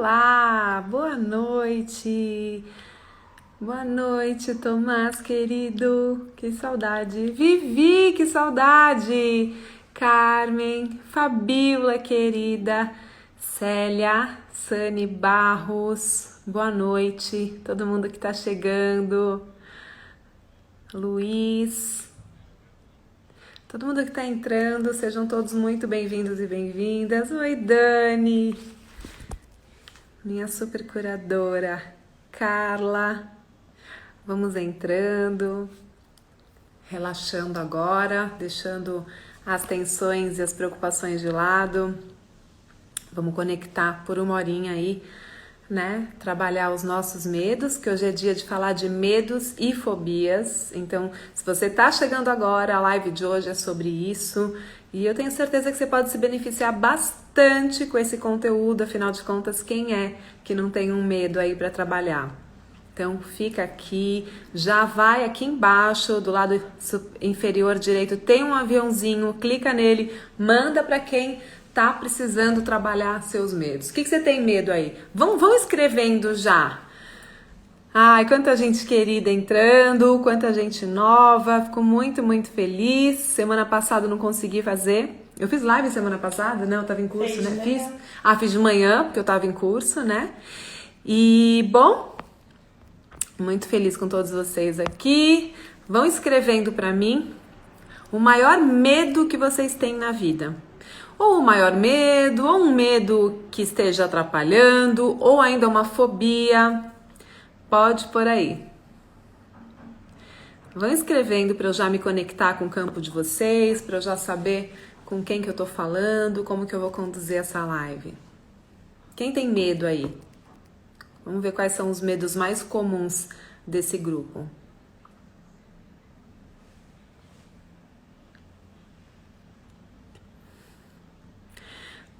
Olá, boa noite. Boa noite, Tomás, querido. Que saudade. Vivi, que saudade. Carmen, Fabíola, querida. Célia, Sani Barros. Boa noite. Todo mundo que tá chegando. Luiz. Todo mundo que tá entrando, sejam todos muito bem-vindos e bem-vindas. Oi, Dani. Minha super curadora, Carla. Vamos entrando, relaxando agora, deixando as tensões e as preocupações de lado. Vamos conectar por uma horinha aí, né? Trabalhar os nossos medos, que hoje é dia de falar de medos e fobias. Então, se você tá chegando agora, a live de hoje é sobre isso. E eu tenho certeza que você pode se beneficiar bastante com esse conteúdo, afinal de contas, quem é que não tem um medo aí para trabalhar? Então fica aqui, já vai aqui embaixo, do lado inferior direito, tem um aviãozinho, clica nele, manda para quem tá precisando trabalhar seus medos. O que você tem medo aí? Vão escrevendo já. Ai, quanta gente querida entrando, quanta gente nova, fico muito, muito feliz. Semana passada eu não consegui fazer. Eu fiz live semana passada, né? Eu tava em curso, né? Fiz de manhã, porque eu tava em curso, né? E, bom, muito feliz com todos vocês aqui. Vão escrevendo pra mim o maior medo que vocês têm na vida. Ou o maior medo, ou um medo que esteja atrapalhando, ou ainda uma fobia. Pode por aí. Vão escrevendo para eu já me conectar com o campo de vocês, para eu já saber com quem que eu tô falando, como que eu vou conduzir essa live. Quem tem medo aí? Vamos ver quais são os medos mais comuns desse grupo.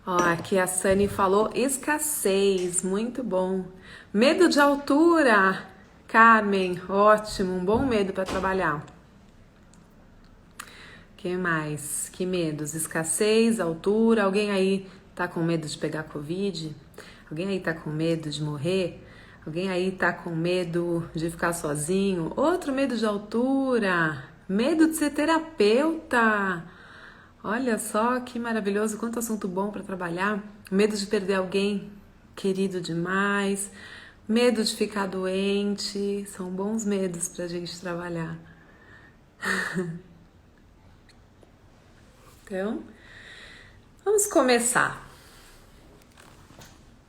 Ó, aqui a Sani falou escassez, muito bom. Medo de altura, Carmen, ótimo, um bom medo para trabalhar. Que mais? Que medos? Escassez, altura, alguém aí tá com medo de pegar Covid? Alguém aí tá com medo de morrer? Alguém aí tá com medo de ficar sozinho? Outro medo de altura, medo de ser terapeuta. Olha só que maravilhoso, quanto assunto bom para trabalhar. Medo de perder alguém querido demais, medo de ficar doente, são bons medos pra gente trabalhar. Então, vamos começar.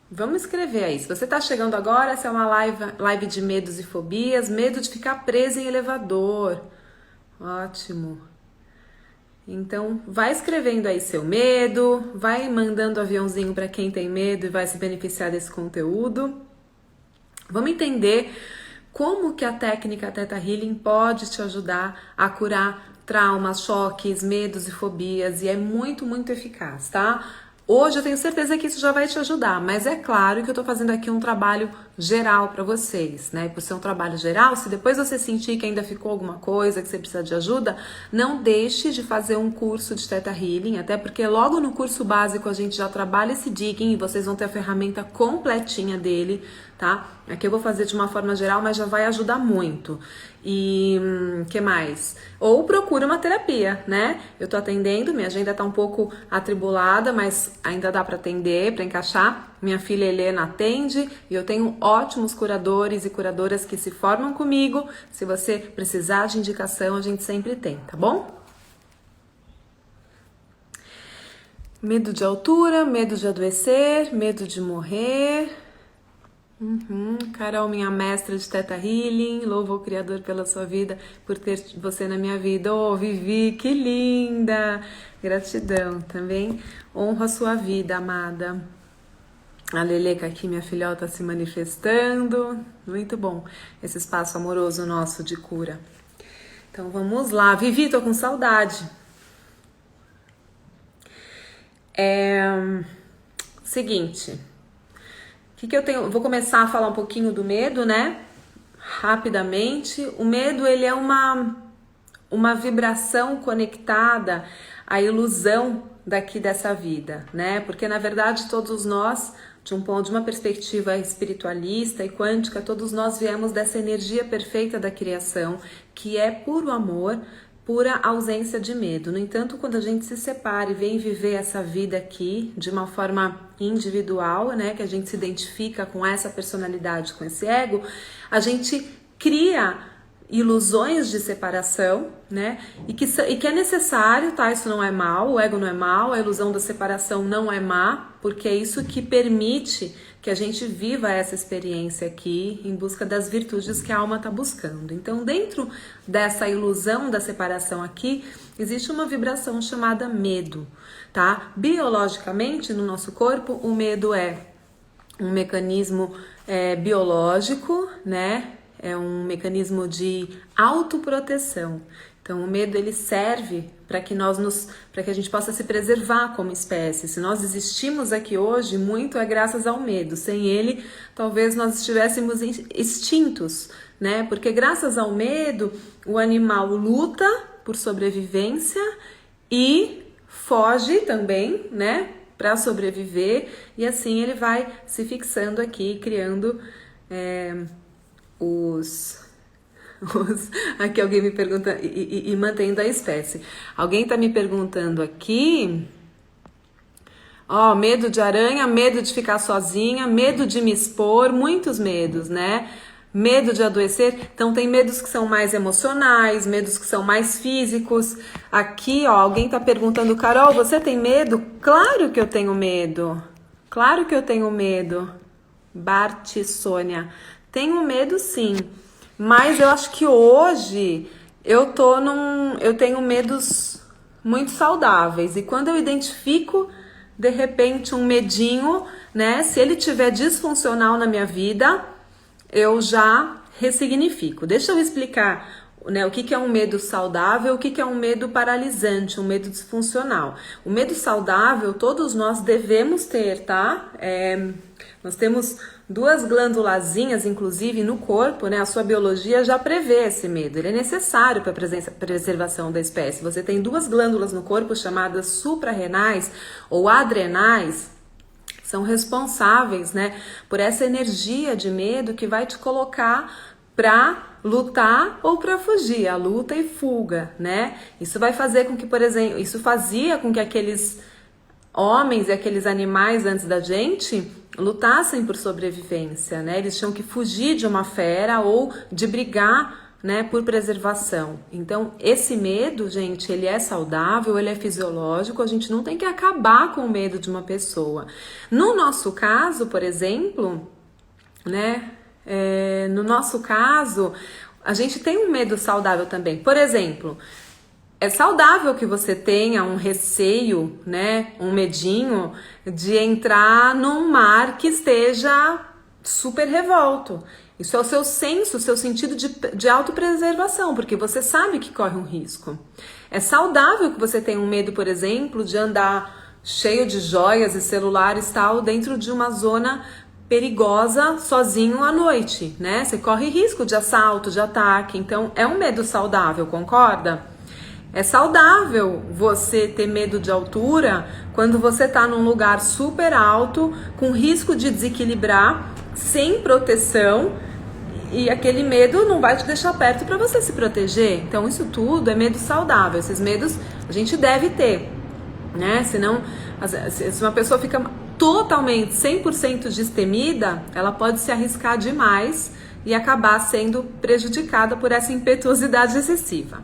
Vamos escrever aí. Se você tá chegando agora, essa é uma live de medos e fobias. Medo de ficar preso em elevador. Ótimo. Então, vai escrevendo aí seu medo, vai mandando aviãozinho para quem tem medo e vai se beneficiar desse conteúdo. Vamos entender como que a técnica Theta Healing pode te ajudar a curar traumas, choques, medos e fobias, e é muito, muito eficaz, tá? Hoje eu tenho certeza que isso já vai te ajudar, mas é claro que eu tô fazendo aqui um trabalho geral para vocês, né? Por ser um trabalho geral, se depois você sentir que ainda ficou alguma coisa, que você precisa de ajuda, não deixe de fazer um curso de Theta Healing, até porque logo no curso básico a gente já trabalha esse digging e vocês vão ter a ferramenta completinha dele, tá? Aqui eu vou fazer de uma forma geral, mas já vai ajudar muito. E que mais? Ou procura uma terapia, né? Eu tô atendendo, minha agenda tá um pouco atribulada, mas ainda dá para atender, para encaixar. Minha filha Helena atende e eu tenho ótimos curadores e curadoras que se formam comigo. Se você precisar de indicação, a gente sempre tem, tá bom? Medo de altura, medo de adoecer, medo de morrer. Carol, minha mestra de Theta Healing, louvo ao Criador pela sua vida, por ter você na minha vida. Oh, Vivi, que linda! Gratidão também. Honro a sua vida, amada. A Leleca aqui, minha filhota, se manifestando. Muito bom esse espaço amoroso nosso de cura. Então vamos lá. Vivi, tô com saudade. Seguinte. Que eu tenho? Vou começar a falar um pouquinho do medo, né? Rapidamente. O medo, ele é uma vibração conectada à ilusão daqui dessa vida, né? Porque na verdade todos nós de um ponto, de uma perspectiva espiritualista e quântica, todos nós viemos dessa energia perfeita da criação, que é puro amor, pura ausência de medo. No entanto, quando a gente se separa e vem viver essa vida aqui de uma forma individual, né, que a gente se identifica com essa personalidade, com esse ego, a gente cria ilusões de separação, né, e que é necessário, tá? Isso não é mal, o ego não é mal, a ilusão da separação não é má, porque é isso que permite que a gente viva essa experiência aqui em busca das virtudes que a alma está buscando. Então, dentro dessa ilusão da separação aqui, existe uma vibração chamada medo, tá? Biologicamente, no nosso corpo, o medo é um mecanismo biológico, né? É um mecanismo de autoproteção. Então, o medo ele serve para que para que a gente possa se preservar como espécie. Se nós existimos aqui hoje, muito é graças ao medo. Sem ele, talvez nós estivéssemos extintos, né? Porque graças ao medo, o animal luta por sobrevivência e foge também, né? Para sobreviver. E assim ele vai se fixando aqui, criando aqui alguém me pergunta e mantendo a espécie. Alguém tá me perguntando aqui, ó, medo de aranha, medo de ficar sozinha, medo de me expor, muitos medos, né? Medo de adoecer. Então tem medos que são mais emocionais, medos que são mais físicos. Aqui, ó, alguém tá perguntando, Carol, você tem medo? Claro que eu tenho medo. Claro que eu tenho medo. Bart Sônia. Tenho medo sim. Mas eu acho que hoje eu tenho medos muito saudáveis. E quando eu identifico, de repente, um medinho, né? Se ele tiver disfuncional na minha vida, eu já ressignifico. Deixa eu explicar, né, o que é um medo saudável, o que é um medo paralisante, um medo disfuncional. O medo saudável, todos nós devemos ter, tá? Nós temos duas glândulazinhas, inclusive, no corpo, né? A sua biologia já prevê esse medo. Ele é necessário para a preservação da espécie. Você tem duas glândulas no corpo chamadas suprarrenais ou adrenais, são responsáveis, né, por essa energia de medo que vai te colocar para lutar ou para fugir, a luta e fuga, né? Isso vai fazer com que, por exemplo, isso fazia com que aqueles homens e aqueles animais antes da gente lutassem por sobrevivência, né? Eles tinham que fugir de uma fera ou de brigar, né, por preservação. Então, esse medo, gente, ele é saudável, ele é fisiológico, a gente não tem que acabar com o medo de uma pessoa. No nosso caso, por exemplo, né, no nosso caso, a gente tem um medo saudável também. Por exemplo, é saudável que você tenha um receio, né, um medinho de entrar num mar que esteja super revolto. Isso é o seu senso, o seu sentido de autopreservação, porque você sabe que corre um risco. É saudável que você tenha um medo, por exemplo, de andar cheio de joias e celulares tal dentro de uma zona perigosa sozinho à noite, né? Você corre risco de assalto, de ataque, então é um medo saudável, concorda? É saudável você ter medo de altura quando você tá num lugar super alto, com risco de desequilibrar, sem proteção, e aquele medo não vai te deixar perto para você se proteger. Então isso tudo é medo saudável. Esses medos a gente deve ter, né? Senão, se uma pessoa fica totalmente 100% destemida, ela pode se arriscar demais e acabar sendo prejudicada por essa impetuosidade excessiva.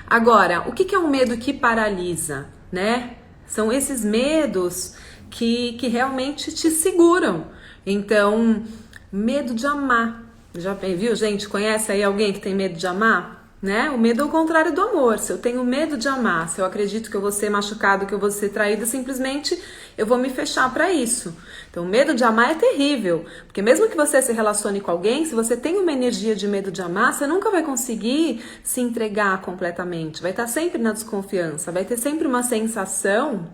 Agora, o que é um medo que paralisa, né? São esses medos que realmente te seguram. Então, medo de amar. Já viu, gente? Conhece aí alguém que tem medo de amar? Né? O medo é o contrário do amor. Se eu tenho medo de amar, se eu acredito que eu vou ser machucado, que eu vou ser traída, simplesmente eu vou me fechar para isso. Então, o medo de amar é terrível, porque mesmo que você se relacione com alguém, se você tem uma energia de medo de amar, você nunca vai conseguir se entregar completamente. Vai estar sempre na desconfiança, vai ter sempre uma sensação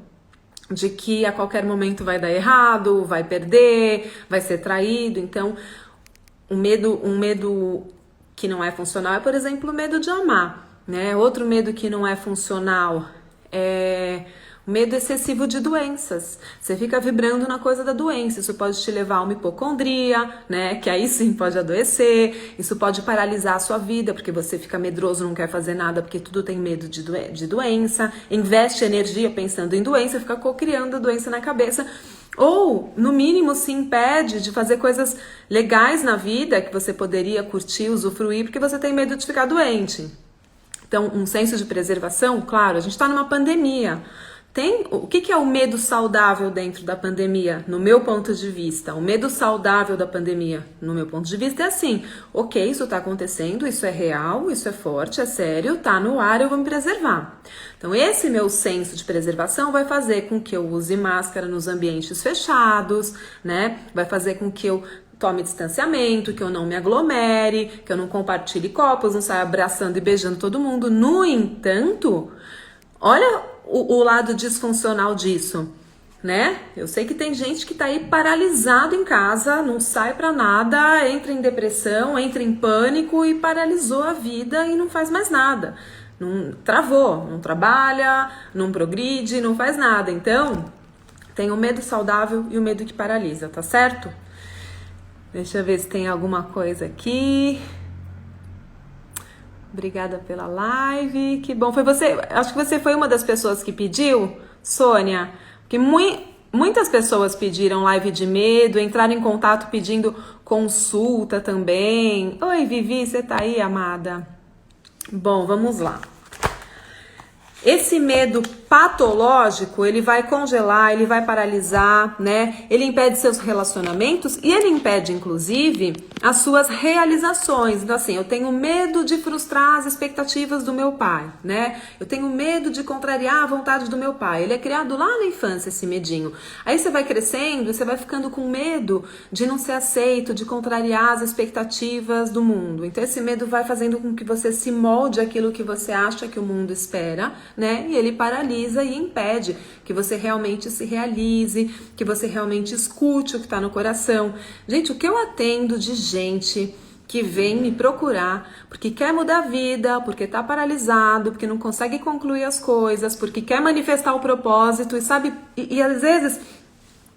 de que a qualquer momento vai dar errado, vai perder, vai ser traído. Então, um medo que não é funcional é, por exemplo, o medo de amar, né? Outro medo que não é funcional é Medo excessivo de doenças. Você fica vibrando na coisa da doença. Isso pode te levar a uma hipocondria, né? Que aí sim pode adoecer. Isso pode paralisar a sua vida, porque você fica medroso, não quer fazer nada, porque tudo tem medo de doença. Investe energia pensando em doença, fica co-criando a doença na cabeça. Ou, no mínimo, se impede de fazer coisas legais na vida que você poderia curtir, usufruir, porque você tem medo de ficar doente. Então, um senso de preservação, claro, a gente está numa pandemia. O que é o medo saudável dentro da pandemia, no meu ponto de vista? O medo saudável da pandemia, no meu ponto de vista, é assim: ok, isso está acontecendo, isso é real, isso é forte, é sério, tá no ar, eu vou me preservar. Então, esse meu senso de preservação vai fazer com que eu use máscara nos ambientes fechados, né? Vai fazer com que eu tome distanciamento, que eu não me aglomere, que eu não compartilhe copos, não saia abraçando e beijando todo mundo. No entanto, olha o lado disfuncional disso, né? Eu sei que tem gente que tá aí paralisado em casa, não sai pra nada, entra em depressão, entra em pânico e paralisou a vida e não faz mais nada. Não travou, não trabalha, não progride, não faz nada. Então, tem o medo saudável e o medo que paralisa, tá certo? Deixa eu ver se tem alguma coisa aqui. Obrigada pela live, que bom. Foi você, acho que você foi uma das pessoas que pediu, Sônia, que muitas pessoas pediram live de medo, entraram em contato pedindo consulta também. Oi, Vivi, você tá aí, amada? Bom, vamos lá. Esse medo patológico, ele vai congelar, ele vai paralisar, né? Ele impede seus relacionamentos e ele impede, inclusive, as suas realizações. Então, assim, eu tenho medo de frustrar as expectativas do meu pai, né? Eu tenho medo de contrariar a vontade do meu pai. Ele é criado lá na infância, esse medinho. Aí você vai crescendo e você vai ficando com medo de não ser aceito, de contrariar as expectativas do mundo. Então, esse medo vai fazendo com que você se molde aquilo que você acha que o mundo espera, né? E ele paralisa e impede que você realmente se realize, que você realmente escute o que está no coração. Gente, o que eu atendo de gente que vem me procurar porque quer mudar a vida, porque tá paralisado, porque não consegue concluir as coisas, porque quer manifestar o propósito e sabe, e às vezes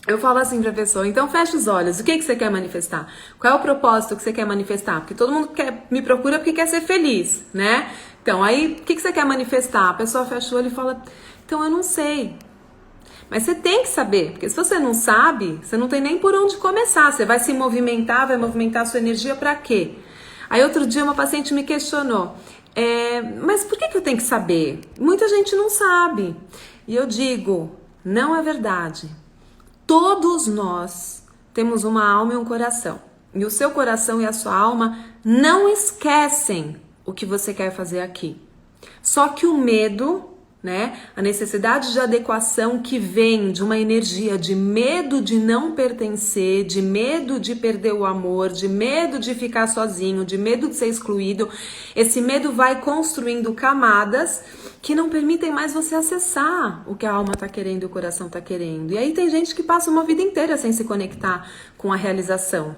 eu falo assim pra pessoa: então fecha os olhos, o que você quer manifestar? Qual é o propósito que você quer manifestar? Porque todo mundo me procura porque quer ser feliz, né? Então, aí, o que você quer manifestar? A pessoa fecha o olho e fala: então eu não sei. Mas você tem que saber, porque se você não sabe, você não tem nem por onde começar. Você vai se movimentar, vai movimentar a sua energia pra quê? Aí outro dia uma paciente me questionou: mas por que eu tenho que saber? Muita gente não sabe. E eu digo: não é verdade. Todos nós temos uma alma e um coração. E o seu coração e a sua alma não esquecem o que você quer fazer aqui. Só que o medo, né, a necessidade de adequação que vem de uma energia de medo de não pertencer, de medo de perder o amor, de medo de ficar sozinho, de medo de ser excluído, esse medo vai construindo camadas que não permitem mais você acessar o que a alma tá querendo e o coração tá querendo. E aí tem gente que passa uma vida inteira sem se conectar com a realização,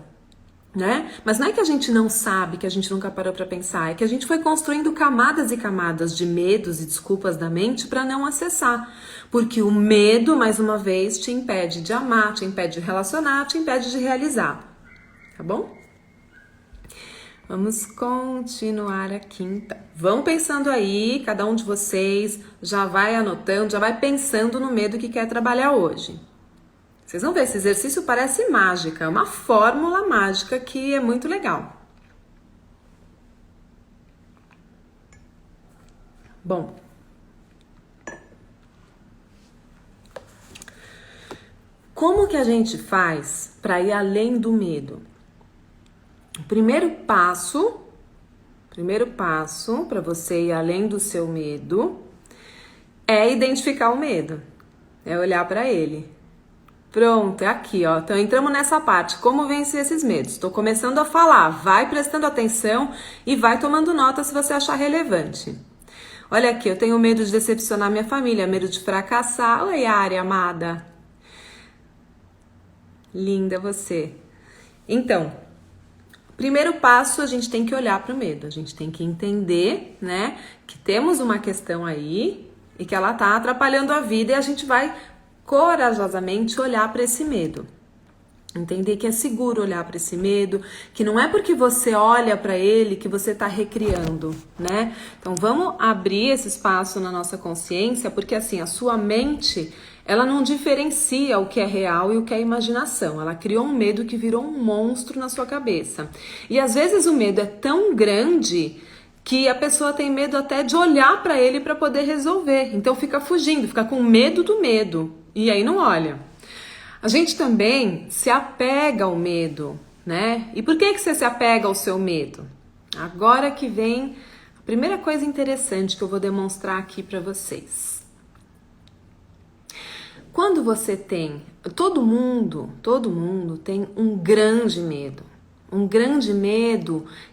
né? Mas não é que a gente não sabe, que a gente nunca parou para pensar, é que a gente foi construindo camadas e camadas de medos e desculpas da mente para não acessar, porque o medo, mais uma vez, te impede de amar, te impede de relacionar, te impede de realizar, tá bom? Vamos continuar aqui então. Vão pensando aí, cada um de vocês já vai anotando, já vai pensando no medo que quer trabalhar hoje. Vocês vão ver, esse exercício parece mágica, é uma fórmula mágica que é muito legal. Bom, como que a gente faz para ir além do medo? O primeiro passo para você ir além do seu medo é identificar o medo, é olhar para ele. Pronto, é aqui, ó. Então, entramos nessa parte. Como vencer esses medos? Estou começando a falar. Vai prestando atenção e vai tomando nota se você achar relevante. Olha aqui, eu tenho medo de decepcionar minha família, medo de fracassar. Oi, Ari, amada. Linda você. Então, primeiro passo, a gente tem que olhar para o medo. A gente tem que entender, né, que temos uma questão aí e que ela tá atrapalhando a vida, e a gente vai corajosamente olhar para esse medo. Entender que é seguro olhar para esse medo, que não é porque você olha para ele que você está recriando, né? Então vamos abrir esse espaço na nossa consciência, porque assim, a sua mente, ela não diferencia o que é real e o que é imaginação. Ela criou um medo que virou um monstro na sua cabeça. E às vezes o medo é tão grande que a pessoa tem medo até de olhar para ele para poder resolver. Então fica fugindo, fica com medo do medo. E aí não olha. A gente também se apega ao medo, né? E por que você se apega ao seu medo? Agora que vem a primeira coisa interessante que eu vou demonstrar aqui para vocês. Quando você tem, todo mundo tem um grande medo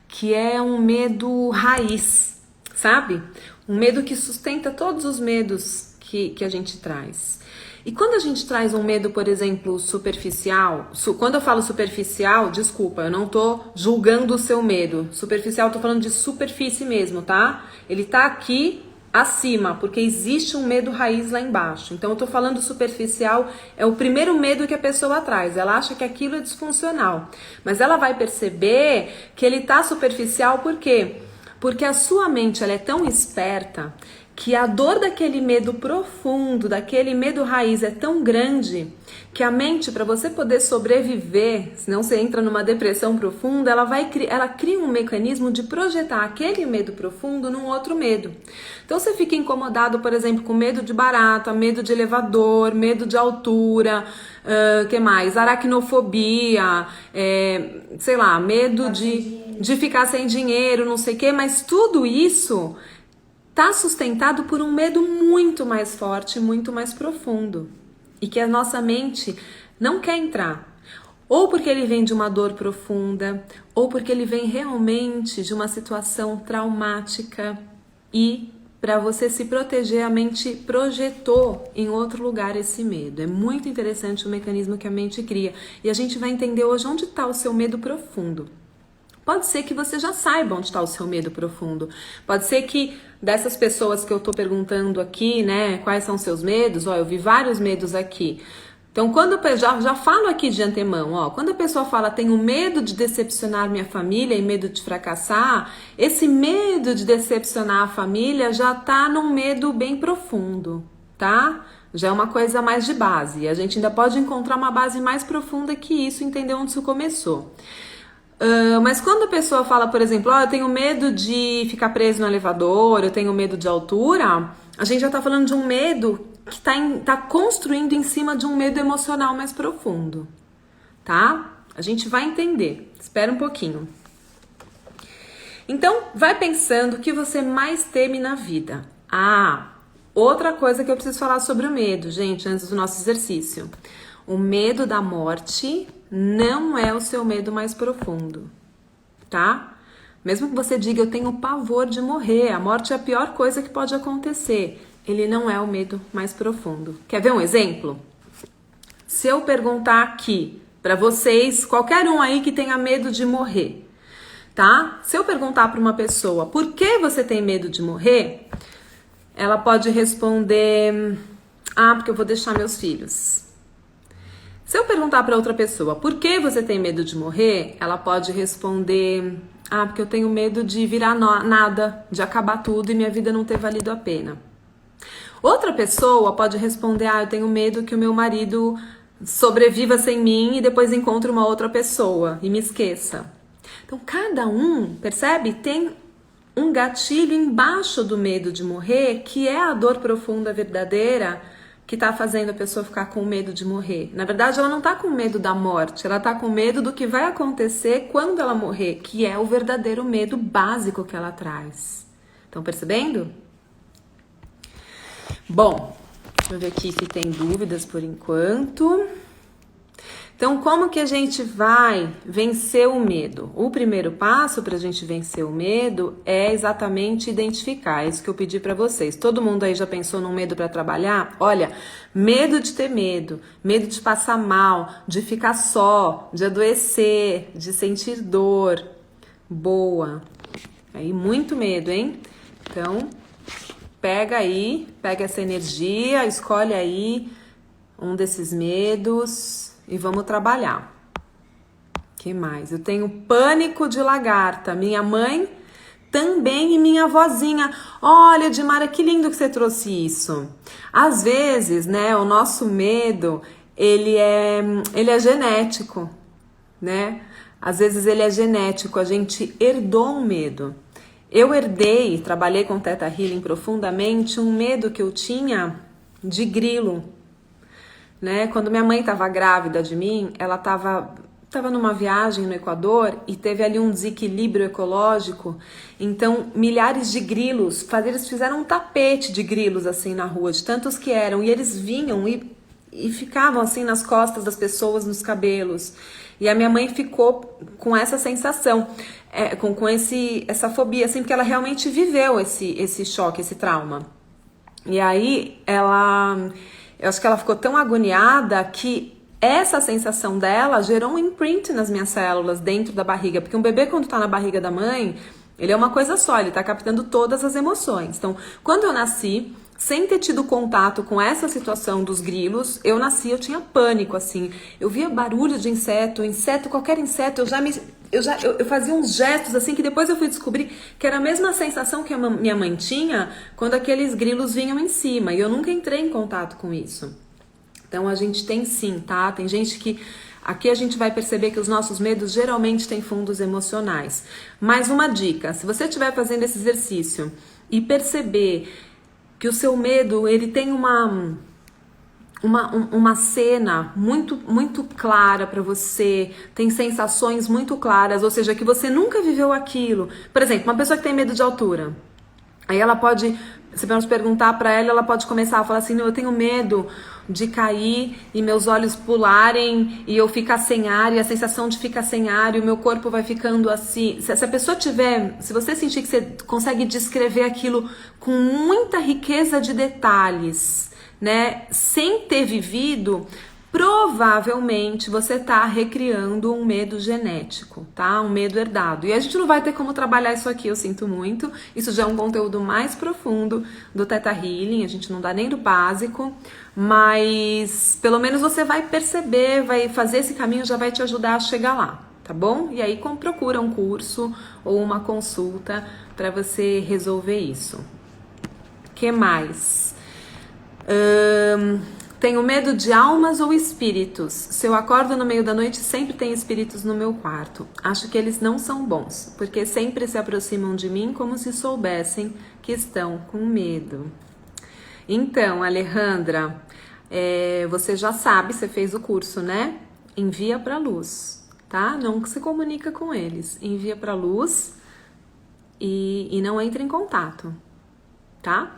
que é um medo raiz, sabe? Um medo que sustenta todos os medos que a gente traz. E quando a gente traz um medo, por exemplo, superficial, quando eu falo superficial, desculpa, eu não tô julgando o seu medo. Superficial, eu tô falando de superfície mesmo, tá? Ele tá aqui acima, porque existe um medo raiz lá embaixo. Então eu tô falando superficial, é o primeiro medo que a pessoa traz. Ela acha que aquilo é disfuncional. Mas ela vai perceber que ele tá superficial, por quê? Porque a sua mente, ela é tão esperta que a dor daquele medo profundo, daquele medo raiz é tão grande que a mente, para você poder sobreviver, senão você entra numa depressão profunda, ela cria um mecanismo de projetar aquele medo profundo num outro medo. Então você fica incomodado, por exemplo, com medo de barata, medo de elevador, medo de altura, que mais? Aracnofobia, sei lá, medo de ficar sem dinheiro, não sei o que, mas tudo isso está sustentado por um medo muito mais forte, muito mais profundo. E que a nossa mente não quer entrar. Ou porque ele vem de uma dor profunda, ou porque ele vem realmente de uma situação traumática. E para você se proteger, a mente projetou em outro lugar esse medo. É muito interessante o mecanismo que a mente cria. E a gente vai entender hoje onde está o seu medo profundo. Pode ser que você já saiba onde está o seu medo profundo. Pode ser que dessas pessoas que eu tô perguntando aqui, né, quais são seus medos, ó, eu vi vários medos aqui. Então, quando eu já falo aqui de antemão, ó, quando a pessoa fala, tenho medo de decepcionar minha família e medo de fracassar, esse medo de decepcionar a família já tá num medo bem profundo, tá? Já é uma coisa mais de base. E a gente ainda pode encontrar uma base mais profunda que isso, entender onde isso começou. Mas quando a pessoa fala, por exemplo, eu tenho medo de ficar preso no elevador, eu tenho medo de altura, a gente já tá falando de um medo que tá construindo em cima de um medo emocional mais profundo, tá? A gente vai entender, espera um pouquinho. Então, vai pensando o que você mais teme na vida. Outra coisa que eu preciso falar sobre o medo, gente, antes do nosso exercício. O medo da morte não é o seu medo mais profundo, tá? Mesmo que você diga, eu tenho pavor de morrer, a morte é a pior coisa que pode acontecer. Ele não é o medo mais profundo. Quer ver um exemplo? Se eu perguntar aqui para vocês, qualquer um aí que tenha medo de morrer, tá? Se eu perguntar para uma pessoa, por que você tem medo de morrer? Ela pode responder, porque eu vou deixar meus filhos. Se eu perguntar para outra pessoa, por que você tem medo de morrer? Ela pode responder, porque eu tenho medo de virar nada, de acabar tudo e minha vida não ter valido a pena. Outra pessoa pode responder, eu tenho medo que o meu marido sobreviva sem mim e depois encontre uma outra pessoa e me esqueça. Então, cada um, percebe? Tem um gatilho embaixo do medo de morrer, que é a dor profunda verdadeira, que tá fazendo a pessoa ficar com medo de morrer. Na verdade, ela não tá com medo da morte, ela tá com medo do que vai acontecer quando ela morrer, que é o verdadeiro medo básico que ela traz. Estão percebendo? Bom, deixa eu ver aqui se tem dúvidas por enquanto. Então, como que a gente vai vencer o medo? O primeiro passo para a gente vencer o medo é exatamente identificar. É isso que eu pedi para vocês. Todo mundo aí já pensou num medo para trabalhar? Olha, medo de ter medo de passar mal, de ficar só, de adoecer, de sentir dor. Boa. Aí, muito medo, hein? Então, pega essa energia, escolhe aí um desses medos e vamos trabalhar. Que mais? Eu tenho pânico de lagarta. Minha mãe também e minha avózinha. Olha, Edmara, que lindo que você trouxe isso. Às vezes, né, o nosso medo, ele é genético, né? Às vezes ele é genético, a gente herdou um medo. Eu herdei, trabalhei com Theta Healing profundamente, um medo que eu tinha de grilo, né? Quando minha mãe estava grávida de mim, ela estava numa viagem no Equador e teve ali um desequilíbrio ecológico, então milhares de grilos, eles fizeram um tapete de grilos assim na rua, de tantos que eram, e eles vinham e ficavam assim nas costas das pessoas, nos cabelos. E a minha mãe ficou com essa sensação, com essa fobia, assim, porque ela realmente viveu esse choque, esse trauma. E aí eu acho que ela ficou tão agoniada que essa sensação dela gerou um imprint nas minhas células dentro da barriga, porque um bebê quando tá na barriga da mãe, ele é uma coisa só, ele tá captando todas as emoções. Então, quando eu nasci, sem ter tido contato com essa situação dos grilos, eu tinha pânico, assim. Eu via barulho de qualquer inseto, eu fazia uns gestos, assim, que depois eu fui descobrir que era a mesma sensação que a minha mãe tinha quando aqueles grilos vinham em cima, e eu nunca entrei em contato com isso. Então, a gente tem sim, tá? Tem gente que... Aqui a gente vai perceber que os nossos medos geralmente têm fundos emocionais. Mais uma dica, se você estiver fazendo esse exercício e perceber que o seu medo, ele tem uma cena muito clara para você, tem sensações muito claras, ou seja, que você nunca viveu aquilo. Por exemplo, uma pessoa que tem medo de altura, aí ela pode, se você perguntar para ela pode começar a falar assim, eu tenho medo de cair e meus olhos pularem e eu ficar sem ar, e a sensação de ficar sem ar e o meu corpo vai ficando assim. Se a pessoa se você sentir que você consegue descrever aquilo com muita riqueza de detalhes, né, sem ter vivido, provavelmente você tá recriando um medo genético, tá? Um medo herdado. E a gente não vai ter como trabalhar isso aqui, eu sinto muito. Isso já é um conteúdo mais profundo do Theta Healing, a gente não dá nem do básico, mas pelo menos você vai perceber, vai fazer esse caminho, já vai te ajudar a chegar lá, tá bom? E aí procura um curso ou uma consulta para você resolver isso. Que mais? Tenho medo de almas ou espíritos. Se eu acordo no meio da noite, sempre tem espíritos no meu quarto. Acho que eles não são bons, porque sempre se aproximam de mim como se soubessem que estão com medo. Então, Alejandra, você já sabe, você fez o curso, né? Envia para luz, tá? Não se comunica com eles. Envia para luz e não entre em contato, tá?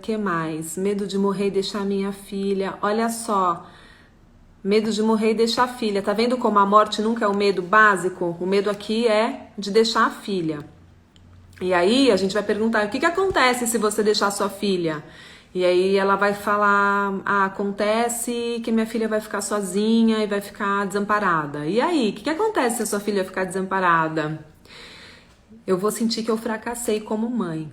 Que mais? Medo de morrer e deixar minha filha. Olha só, medo de morrer e deixar a filha. Tá vendo como a morte nunca é o medo básico? O medo aqui é de deixar a filha. E aí a gente vai perguntar, o que acontece se você deixar sua filha? E aí ela vai falar, acontece que minha filha vai ficar sozinha e vai ficar desamparada. E aí, o que acontece se a sua filha ficar desamparada? Eu vou sentir que eu fracassei como mãe.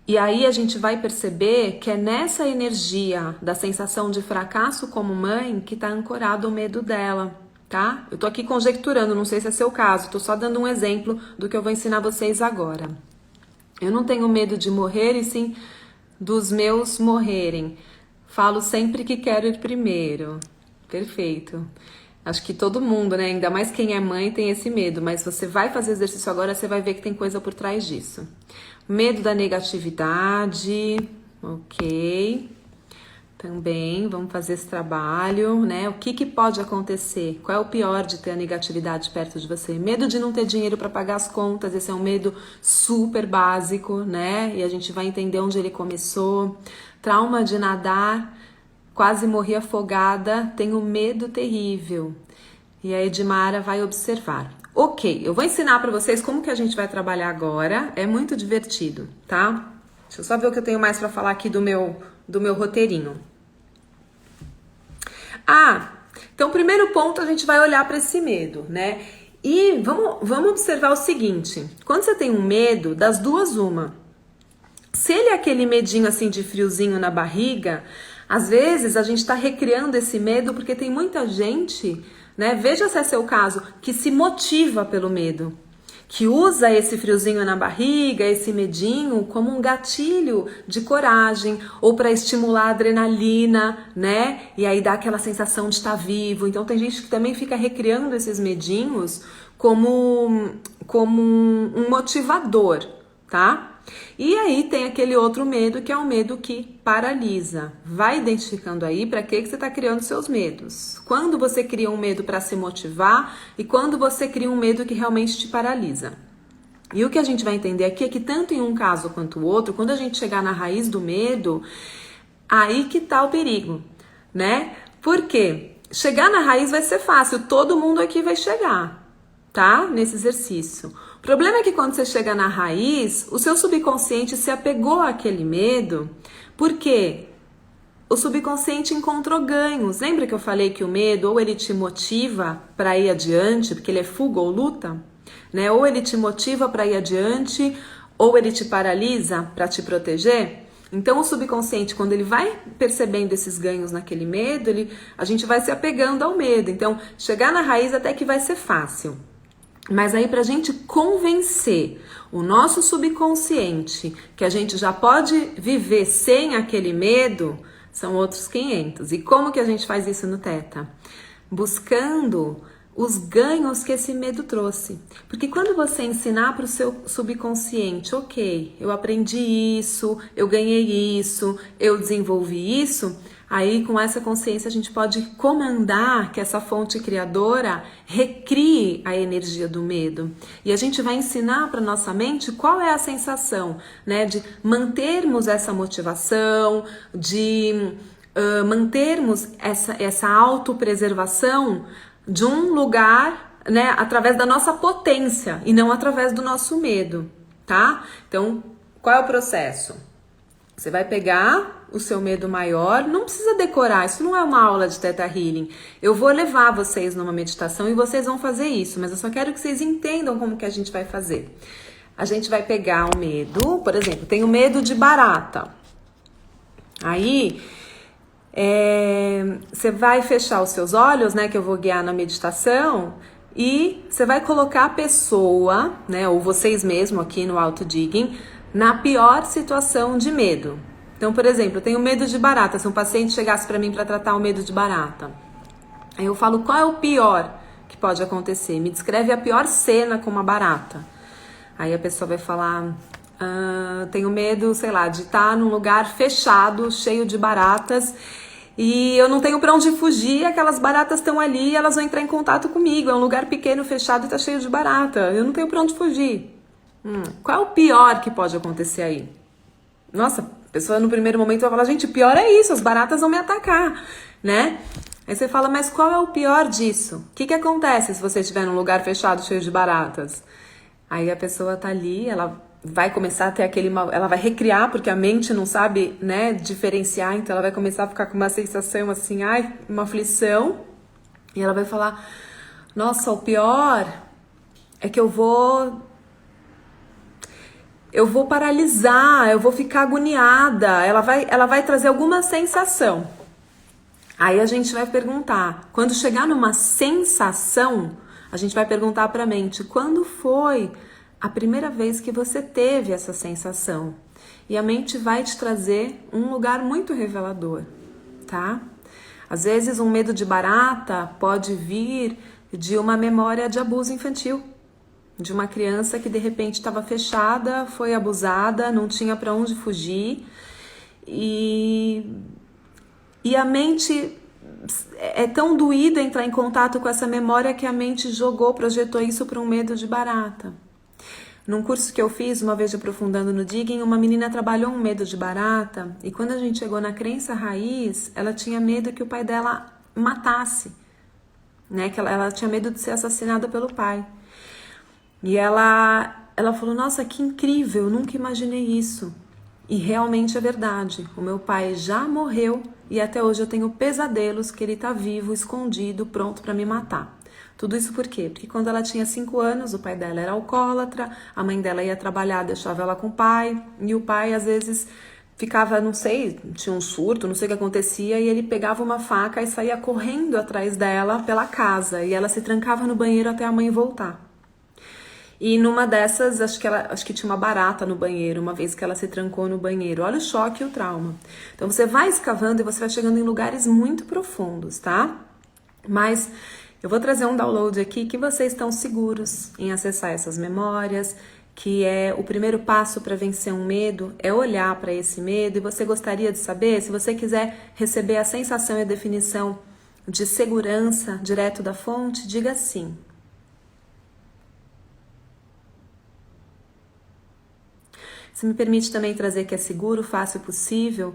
E aí a gente vai perceber que é nessa energia da sensação de fracasso como mãe que tá ancorado o medo dela, tá? Eu tô aqui conjecturando, não sei se é seu caso, tô só dando um exemplo do que eu vou ensinar vocês agora. Eu não tenho medo de morrer, e sim dos meus morrerem. Falo sempre que quero ir primeiro. Perfeito. Acho que todo mundo, né? Ainda mais quem é mãe tem esse medo, mas você vai fazer exercício agora, você vai ver que tem coisa por trás disso. Medo da negatividade, ok. Também vamos fazer esse trabalho, né? O que pode acontecer? Qual é o pior de ter a negatividade perto de você? Medo de não ter dinheiro para pagar as contas, esse é um medo super básico, né? E a gente vai entender onde ele começou. Trauma de nadar, quase morri afogada, tenho medo terrível. E a Edmara vai observar. Ok, eu vou ensinar para vocês como que a gente vai trabalhar agora. É muito divertido, tá? Deixa eu só ver o que eu tenho mais para falar aqui do meu roteirinho. Então o primeiro ponto a gente vai olhar para esse medo, né? E vamos observar o seguinte, quando você tem um medo, das duas uma. Se ele é aquele medinho assim de friozinho na barriga, às vezes a gente está recriando esse medo porque tem muita gente, né? Veja se é seu caso, que se motiva pelo medo, que usa esse friozinho na barriga, esse medinho, como um gatilho de coragem ou para estimular a adrenalina, né? E aí dá aquela sensação de estar vivo. Então tem gente que também fica recriando esses medinhos como um motivador, tá? E aí tem aquele outro medo que é o medo que paralisa. Vai identificando aí para que você está criando seus medos. Quando você cria um medo para se motivar e quando você cria um medo que realmente te paralisa. E o que a gente vai entender aqui é que tanto em um caso quanto o outro, quando a gente chegar na raiz do medo, aí que tá o perigo, né? Por quê? Chegar na raiz vai ser fácil, todo mundo aqui vai chegar, tá? Nesse exercício. O problema é que quando você chega na raiz, o seu subconsciente se apegou àquele medo, porque o subconsciente encontrou ganhos. Lembra que eu falei que o medo ou ele te motiva para ir adiante, porque ele é fuga ou luta, né? Ou ele te motiva para ir adiante, ou ele te paralisa para te proteger. Então o subconsciente, quando ele vai percebendo esses ganhos naquele medo, a gente vai se apegando ao medo. Então chegar na raiz até que vai ser fácil. Mas aí pra gente convencer o nosso subconsciente que a gente já pode viver sem aquele medo, são outros 500. E como que a gente faz isso no Theta? Buscando os ganhos que esse medo trouxe. Porque quando você ensinar para o seu subconsciente, ok, eu aprendi isso, eu ganhei isso, eu desenvolvi isso, aí com essa consciência a gente pode comandar que essa fonte criadora recrie a energia do medo. E a gente vai ensinar para nossa mente qual é a sensação, né, de mantermos essa motivação, de mantermos essa autopreservação de um lugar, né, através da nossa potência e não através do nosso medo, tá? Então, qual é o processo? Você vai pegar o seu medo maior, não precisa decorar, isso não é uma aula de Theta Healing. Eu vou levar vocês numa meditação e vocês vão fazer isso, mas eu só quero que vocês entendam como que a gente vai fazer. A gente vai pegar o medo, por exemplo, tenho medo de barata. Aí você vai fechar os seus olhos, né, que eu vou guiar na meditação, e você vai colocar a pessoa, né, ou vocês mesmos aqui no Auto Digging, na pior situação de medo. Então, por exemplo, eu tenho medo de barata. Se um paciente chegasse para mim para tratar o medo de barata, aí eu falo, qual é o pior que pode acontecer? Me descreve a pior cena com uma barata. Aí a pessoa vai falar, tenho medo, sei lá, de estar num lugar fechado, cheio de baratas, e eu não tenho para onde fugir, aquelas baratas estão ali, elas vão entrar em contato comigo, é um lugar pequeno, fechado e tá cheio de barata, eu não tenho para onde fugir. Qual é o pior que pode acontecer aí? Nossa, a pessoa no primeiro momento vai falar, gente, o pior é isso, as baratas vão me atacar, né? Aí você fala, mas qual é o pior disso? O que acontece se você estiver num lugar fechado, cheio de baratas? Aí a pessoa tá ali, ela vai começar a ter ela vai recriar, porque a mente não sabe, né, diferenciar, então ela vai começar a ficar com uma sensação assim, uma aflição, e ela vai falar, nossa, o pior é que eu vou paralisar, eu vou ficar agoniada, ela vai trazer alguma sensação. Aí a gente vai perguntar, quando chegar numa sensação, a gente vai perguntar para a mente, quando foi a primeira vez que você teve essa sensação? E a mente vai te trazer um lugar muito revelador, tá? Às vezes um medo de barata pode vir de uma memória de abuso infantil, de uma criança que de repente estava fechada, foi abusada, não tinha para onde fugir, e a mente é tão doída entrar em contato com essa memória que a mente projetou isso para um medo de barata. Num curso que eu fiz, uma vez de Aprofundando no Digging, uma menina trabalhou um medo de barata, e quando a gente chegou na crença raiz, ela tinha medo que o pai dela matasse, né? Que ela tinha medo de ser assassinada pelo pai. E ela falou, nossa, que incrível, eu nunca imaginei isso. E realmente é verdade, o meu pai já morreu e até hoje eu tenho pesadelos que ele tá vivo, escondido, pronto para me matar. Tudo isso por quê? Porque quando ela tinha 5 anos, o pai dela era alcoólatra, a mãe dela ia trabalhar, deixava ela com o pai, e o pai às vezes ficava, não sei, tinha um surto, não sei o que acontecia, e ele pegava uma faca e saía correndo atrás dela pela casa, e ela se trancava no banheiro até a mãe voltar. E numa dessas, acho que tinha uma barata no banheiro, uma vez que ela se trancou no banheiro. Olha o choque e o trauma. Então você vai escavando e você vai chegando em lugares muito profundos, tá? Mas eu vou trazer um download aqui que vocês estão seguros em acessar essas memórias, que é o primeiro passo para vencer um medo, é olhar para esse medo. E você gostaria de saber, se você quiser receber a sensação e a definição de segurança direto da fonte, diga sim. Se me permite também trazer que é seguro, fácil possível,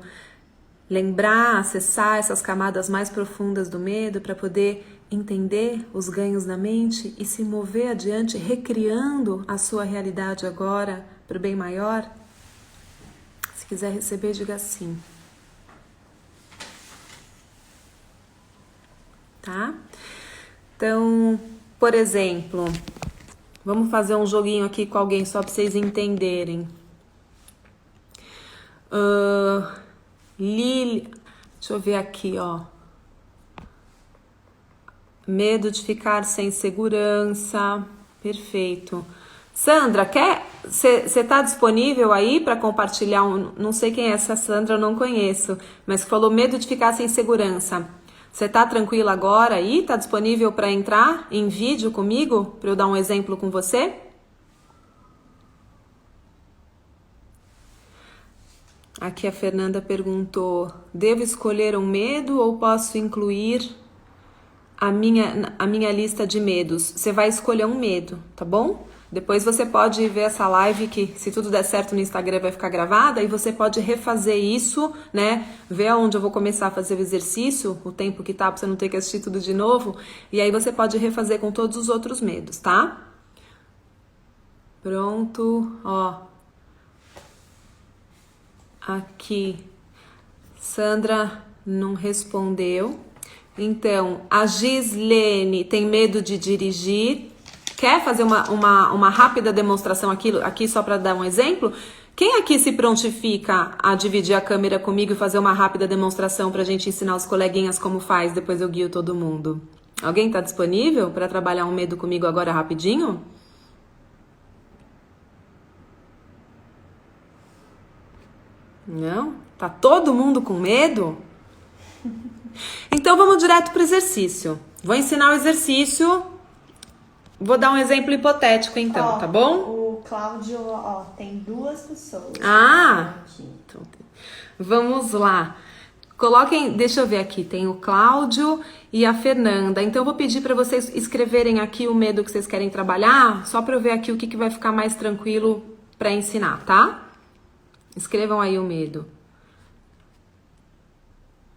lembrar, acessar essas camadas mais profundas do medo para poder entender os ganhos na mente e se mover adiante, recriando a sua realidade agora para o bem maior? Se quiser receber, diga sim. Tá? Então, por exemplo, vamos fazer um joguinho aqui com alguém só para vocês entenderem. Lili, deixa eu ver aqui, ó. Medo de ficar sem segurança. Perfeito. Sandra, você tá disponível aí para compartilhar não sei quem é essa Sandra, eu não conheço, mas falou medo de ficar sem segurança. Você tá tranquila agora aí? Tá disponível para entrar em vídeo comigo, para eu dar um exemplo com você? Aqui a Fernanda perguntou: devo escolher um medo ou posso incluir a minha lista de medos? Você vai escolher um medo, tá bom? Depois você pode ver essa live que, se tudo der certo no Instagram, vai ficar gravada e você pode refazer isso, né? Ver onde eu vou começar a fazer o exercício, o tempo que tá, pra você não ter que assistir tudo de novo. E aí você pode refazer com todos os outros medos, tá? Pronto, ó. Aqui, Sandra não respondeu. Então, a Gislene tem medo de dirigir. Quer fazer uma rápida demonstração aqui só para dar um exemplo? Quem aqui se prontifica a dividir a câmera comigo e fazer uma rápida demonstração para a gente ensinar os coleguinhas como faz? Depois eu guio todo mundo. Alguém está disponível para trabalhar um medo comigo agora rapidinho? Não? Tá todo mundo com medo? Então vamos direto para o exercício. Vou ensinar o exercício. Vou dar um exemplo hipotético então, tá bom? O Cláudio, tem 2 pessoas. Então, vamos lá. Coloquem, deixa eu ver aqui, tem o Cláudio e a Fernanda. Então eu vou pedir para vocês escreverem aqui o medo que vocês querem trabalhar, só para eu ver aqui o que vai ficar mais tranquilo para ensinar, tá? Escrevam aí o medo.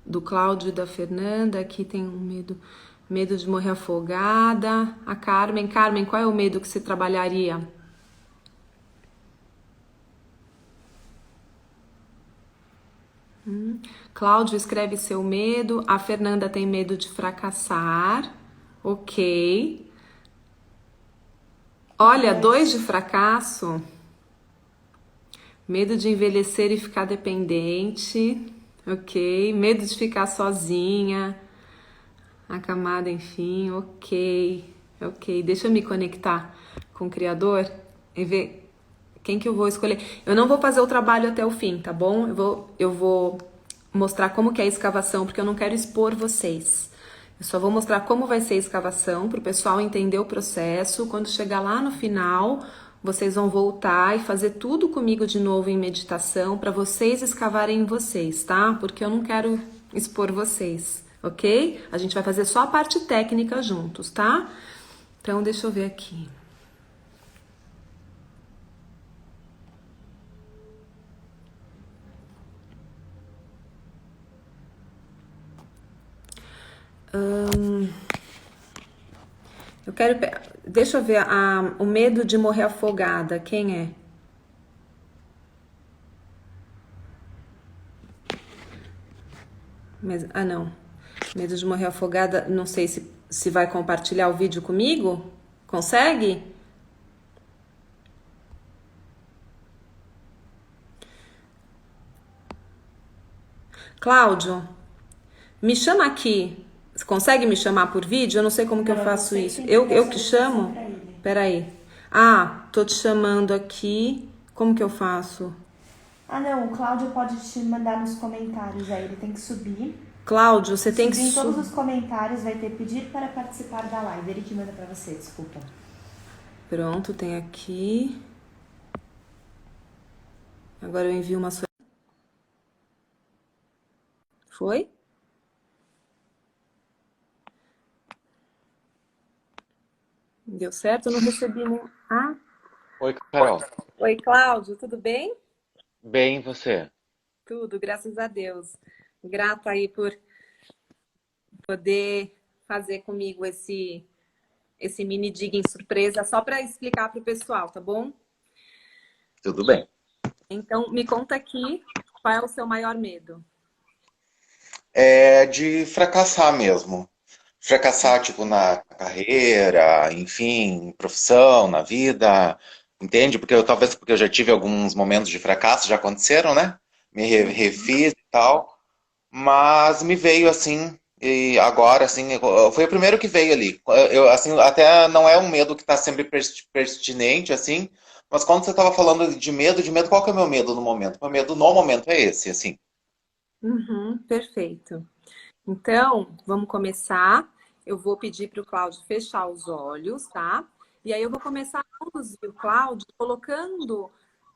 Do Cláudio e da Fernanda, aqui tem um medo de morrer afogada. A Carmen, qual é o medo que você trabalharia? Cláudio escreve seu medo. A Fernanda tem medo de fracassar. Ok. Olha, 2 de fracasso. Medo de envelhecer e ficar dependente. Ok. Medo de ficar sozinha. Acamada, enfim. Ok. Deixa eu me conectar com o Criador e ver quem que eu vou escolher. Eu não vou fazer o trabalho até o fim, tá bom? Eu vou mostrar como que é a escavação, porque eu não quero expor vocês. Eu só vou mostrar como vai ser a escavação, para o pessoal entender o processo. Quando chegar lá no final, vocês vão voltar e fazer tudo comigo de novo em meditação, para vocês escavarem em vocês, tá? Porque eu não quero expor vocês, ok? A gente vai fazer só a parte técnica juntos, tá? Então, deixa eu ver aqui. Eu quero... Deixa eu ver, o medo de morrer afogada, quem é? Mas, não. Medo de morrer afogada, não sei se se vai compartilhar o vídeo comigo. Consegue? Cláudio, me chama aqui. Você consegue me chamar por vídeo? Eu não sei como que eu Não, é faço você que isso. tem que Eu, mandar eu que solicitação chamo? pra ele. Peraí. Ah, tô te chamando aqui. Como que eu faço? Ah, não, o Cláudio pode te mandar nos comentários aí, ele tem que subir. Cláudio, você tem que Subir em todos subir. os comentários, vai ter pedir para participar da live. Ele que manda pra você, desculpa. Pronto, tem aqui. Agora eu envio uma. Foi? Deu certo? Eu não recebi nenhum. Ah, Oi, Carol. oi, Cláudio, tudo bem? Bem, e você? Tudo, graças a Deus. Grata aí por poder fazer comigo esse mini digging surpresa, só para explicar para o pessoal, tá bom? Tudo bem. Então, me conta aqui qual é o seu maior medo. É de fracassar mesmo. Fracassar, tipo, na carreira, enfim, profissão, na vida, entende? Talvez porque eu já tive alguns momentos de fracasso, já aconteceram, né? Refiz e tal, mas me veio assim, e agora, assim, foi o primeiro que veio ali. Assim, até não é um medo que está sempre pertinente, assim, mas quando você estava falando de medo, qual que é o meu medo no momento? O meu medo no momento é esse, assim. Uhum, perfeito. Então, vamos começar. Eu vou pedir para o Cláudio fechar os olhos, tá? E aí eu vou começar a conduzir o Cláudio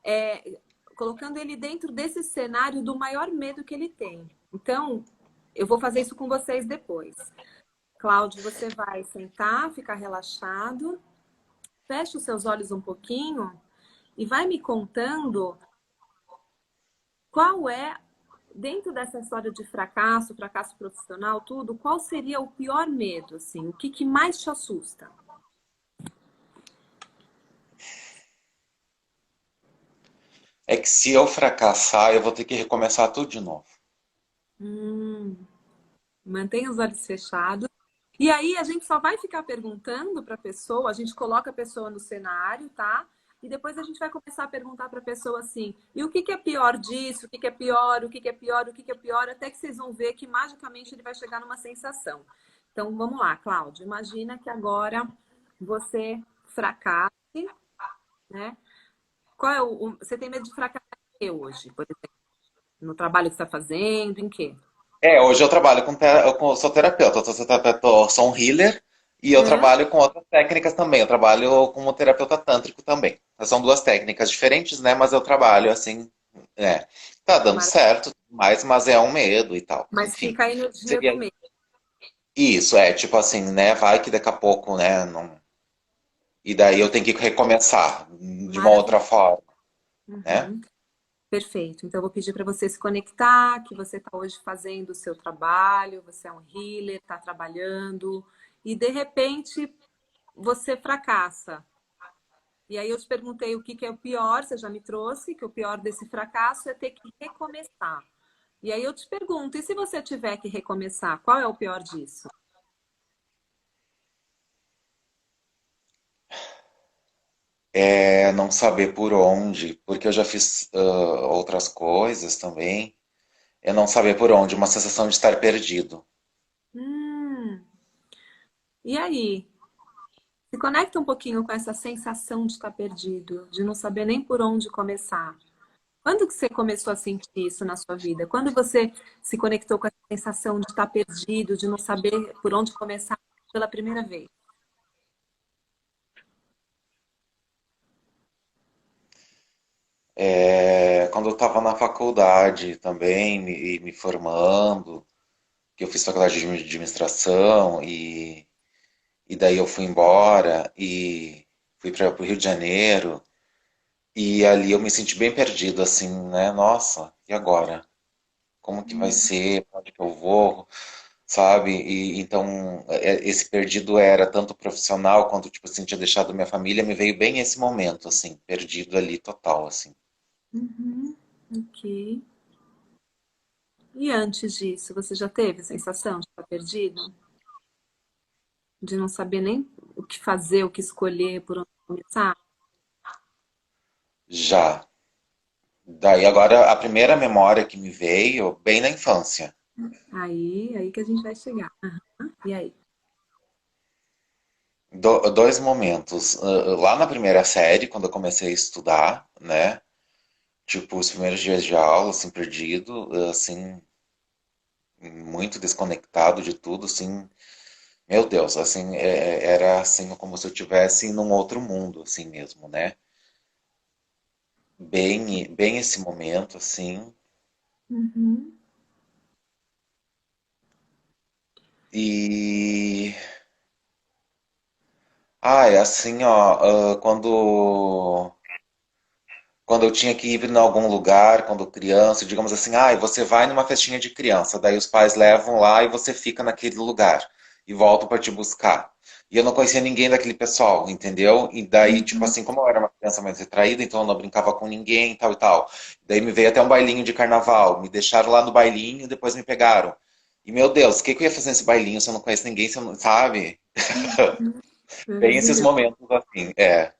é, colocando ele dentro desse cenário do maior medo que ele tem. Então, eu vou fazer isso com vocês depois. Cláudio, você vai sentar, ficar relaxado, fecha os seus olhos um pouquinho e vai me contando qual é, dentro dessa história de fracasso, fracasso profissional, tudo, qual seria o pior medo, assim? O que mais te assusta? É que se eu fracassar, eu vou ter que recomeçar tudo de novo. Hum, mantenha os olhos fechados. E aí a gente só vai ficar perguntando para a pessoa, a gente coloca a pessoa no cenário, tá? E depois a gente vai começar a perguntar para a pessoa assim: e o que é pior disso? O que é pior? O que é pior? O que é pior? Até que vocês vão ver que magicamente ele vai chegar numa sensação. Então vamos lá, Cláudio. Imagina que agora você fracasse, né? Qual é você tem medo de fracassar em quê hoje, por exemplo? No trabalho que você está fazendo, em quê? Hoje eu trabalho sou terapeuta, sou um healer e eu Hã? trabalho com outras técnicas também. Eu trabalho como terapeuta tântrico também. São duas técnicas diferentes, né? Mas eu trabalho assim, é, tá dando certo, mas é um medo e tal. Mas Enfim, fica a energia do seria medo. isso, tipo assim, né? Vai que daqui a pouco, né? Não... E daí eu tenho que recomeçar de uma outra Maravilha. forma, né? Uhum. Perfeito. Então, eu vou pedir para você se conectar, que você está hoje fazendo o seu trabalho, você é um healer, está trabalhando, e de repente você fracassa. E aí eu te perguntei o que é o pior, você já me trouxe, que o pior desse fracasso é ter que recomeçar. E aí eu te pergunto, e se você tiver que recomeçar, qual é o pior disso? É não saber por onde, porque eu já fiz outras coisas também. É não saber por onde, uma sensação de estar perdido. Hum, e aí? Se conecta um pouquinho com essa sensação de estar perdido, de não saber nem por onde começar. Quando que você começou a sentir isso na sua vida? Quando você se conectou com essa sensação de estar perdido, de não saber por onde começar pela primeira vez? Quando eu estava na faculdade também, me formando, que eu fiz faculdade de administração e daí eu fui embora e fui para o Rio de Janeiro e ali eu me senti bem perdido, assim, né? Nossa, e agora? Como que vai ser? Para onde que eu vou? Sabe? E então esse perdido era tanto profissional quanto tipo assim, tinha deixado minha família, me veio bem esse momento, assim, perdido ali total, assim. Uhum, ok. E antes disso, você já teve a sensação de estar perdido? De não saber nem o que fazer, o que escolher, por onde começar? Já. Daí agora a primeira memória que me veio, bem na infância. Aí que a gente vai chegar. Aham. E aí? Dois momentos. Lá na primeira série, quando eu comecei a estudar, né? Tipo, os primeiros dias de aula, assim, perdido, assim, muito desconectado de tudo, assim, meu Deus, assim, era assim como se eu estivesse num outro mundo, assim mesmo, né? Bem esse momento, assim. Uhum. E, ai, assim, ó, quando eu tinha que ir em algum lugar, quando criança, digamos assim, você vai numa festinha de criança, daí os pais levam lá e você fica naquele lugar e voltam para te buscar. E eu não conhecia ninguém daquele pessoal, entendeu? E daí, tipo Uhum. assim, como eu era uma criança mais retraída, então eu não brincava com ninguém e tal e tal. Daí me veio até um bailinho de carnaval, me deixaram lá no bailinho e depois me pegaram. E meu Deus, o que que eu ia fazer nesse bailinho se eu não conheço ninguém, se eu não, sabe? Uhum. Bem esses Maravilhoso. momentos assim, é,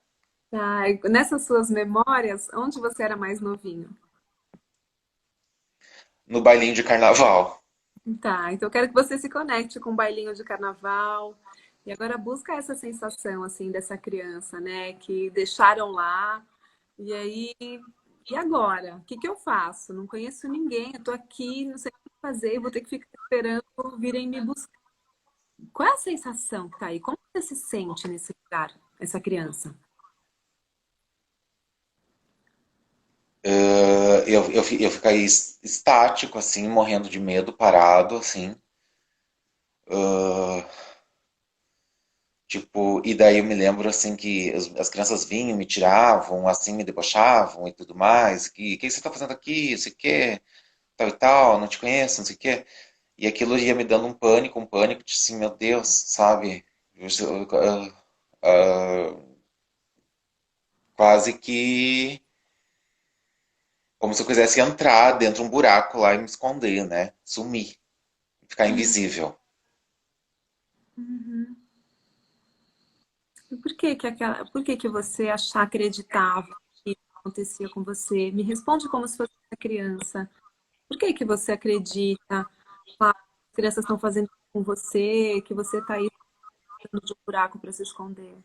Tá, e nessas suas memórias, onde você era mais novinho? no bailinho de carnaval. Tá, então eu quero que você se conecte com o bailinho de carnaval. E agora busca essa sensação, assim, dessa criança, né? Que deixaram lá. E aí, e agora? O que que eu faço? Não conheço ninguém, eu tô aqui, não sei o que fazer, eu vou ter que ficar esperando virem me buscar. Qual é a sensação que tá aí? Como você se sente nesse lugar, essa criança? Eu fiquei estático, assim, morrendo de medo, parado, assim. Ah, tipo, e daí eu me lembro, assim, que as crianças vinham, me tiravam, assim, me debochavam e tudo mais. Que você tá fazendo aqui? Não sei o quê, tal e tal, não te conheço, não sei o quê. E aquilo ia me dando um pânico, de assim, meu Deus, sabe? Ah, quase que como se eu quisesse entrar dentro de um buraco lá e me esconder, né? Sumir, ficar invisível. Uhum. E por que que você acreditava que isso acontecia com você? Me responde como se fosse uma criança. Por que que você acredita? As crianças estão fazendo isso com você, que você está aí dentro de um buraco para se esconder.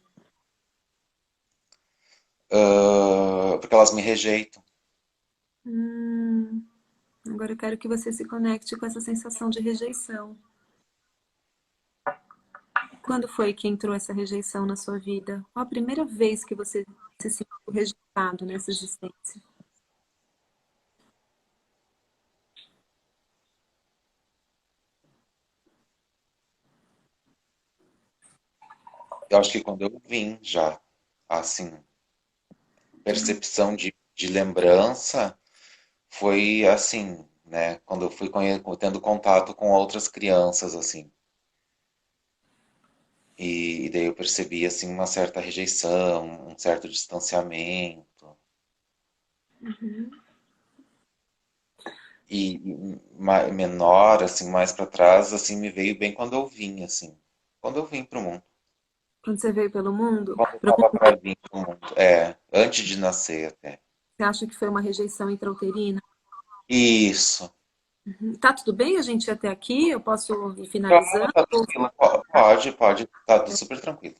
Porque elas me rejeitam. Hum, agora eu quero que você se conecte com essa sensação de rejeição. Quando foi que entrou essa rejeição na sua vida? Qual a primeira vez que você se sentiu rejeitado nessa existência? Eu acho que quando eu vim já, assim, percepção de lembrança foi assim, né? Quando eu fui tendo contato com outras crianças, assim. E daí eu percebi, assim, uma certa rejeição, um certo distanciamento. Menor, assim, mais para trás, assim, me veio bem quando eu vim, assim. Quando eu vim pro mundo. Quando você veio pelo mundo, Quando eu tava pra vir pro mundo. É, antes de nascer até. você acha que foi uma rejeição intrauterina? Isso. Tá tudo bem a gente ir até aqui? Eu posso ir Tá, finalizando? tá tranquilo. Pode. Tá tudo super tranquilo.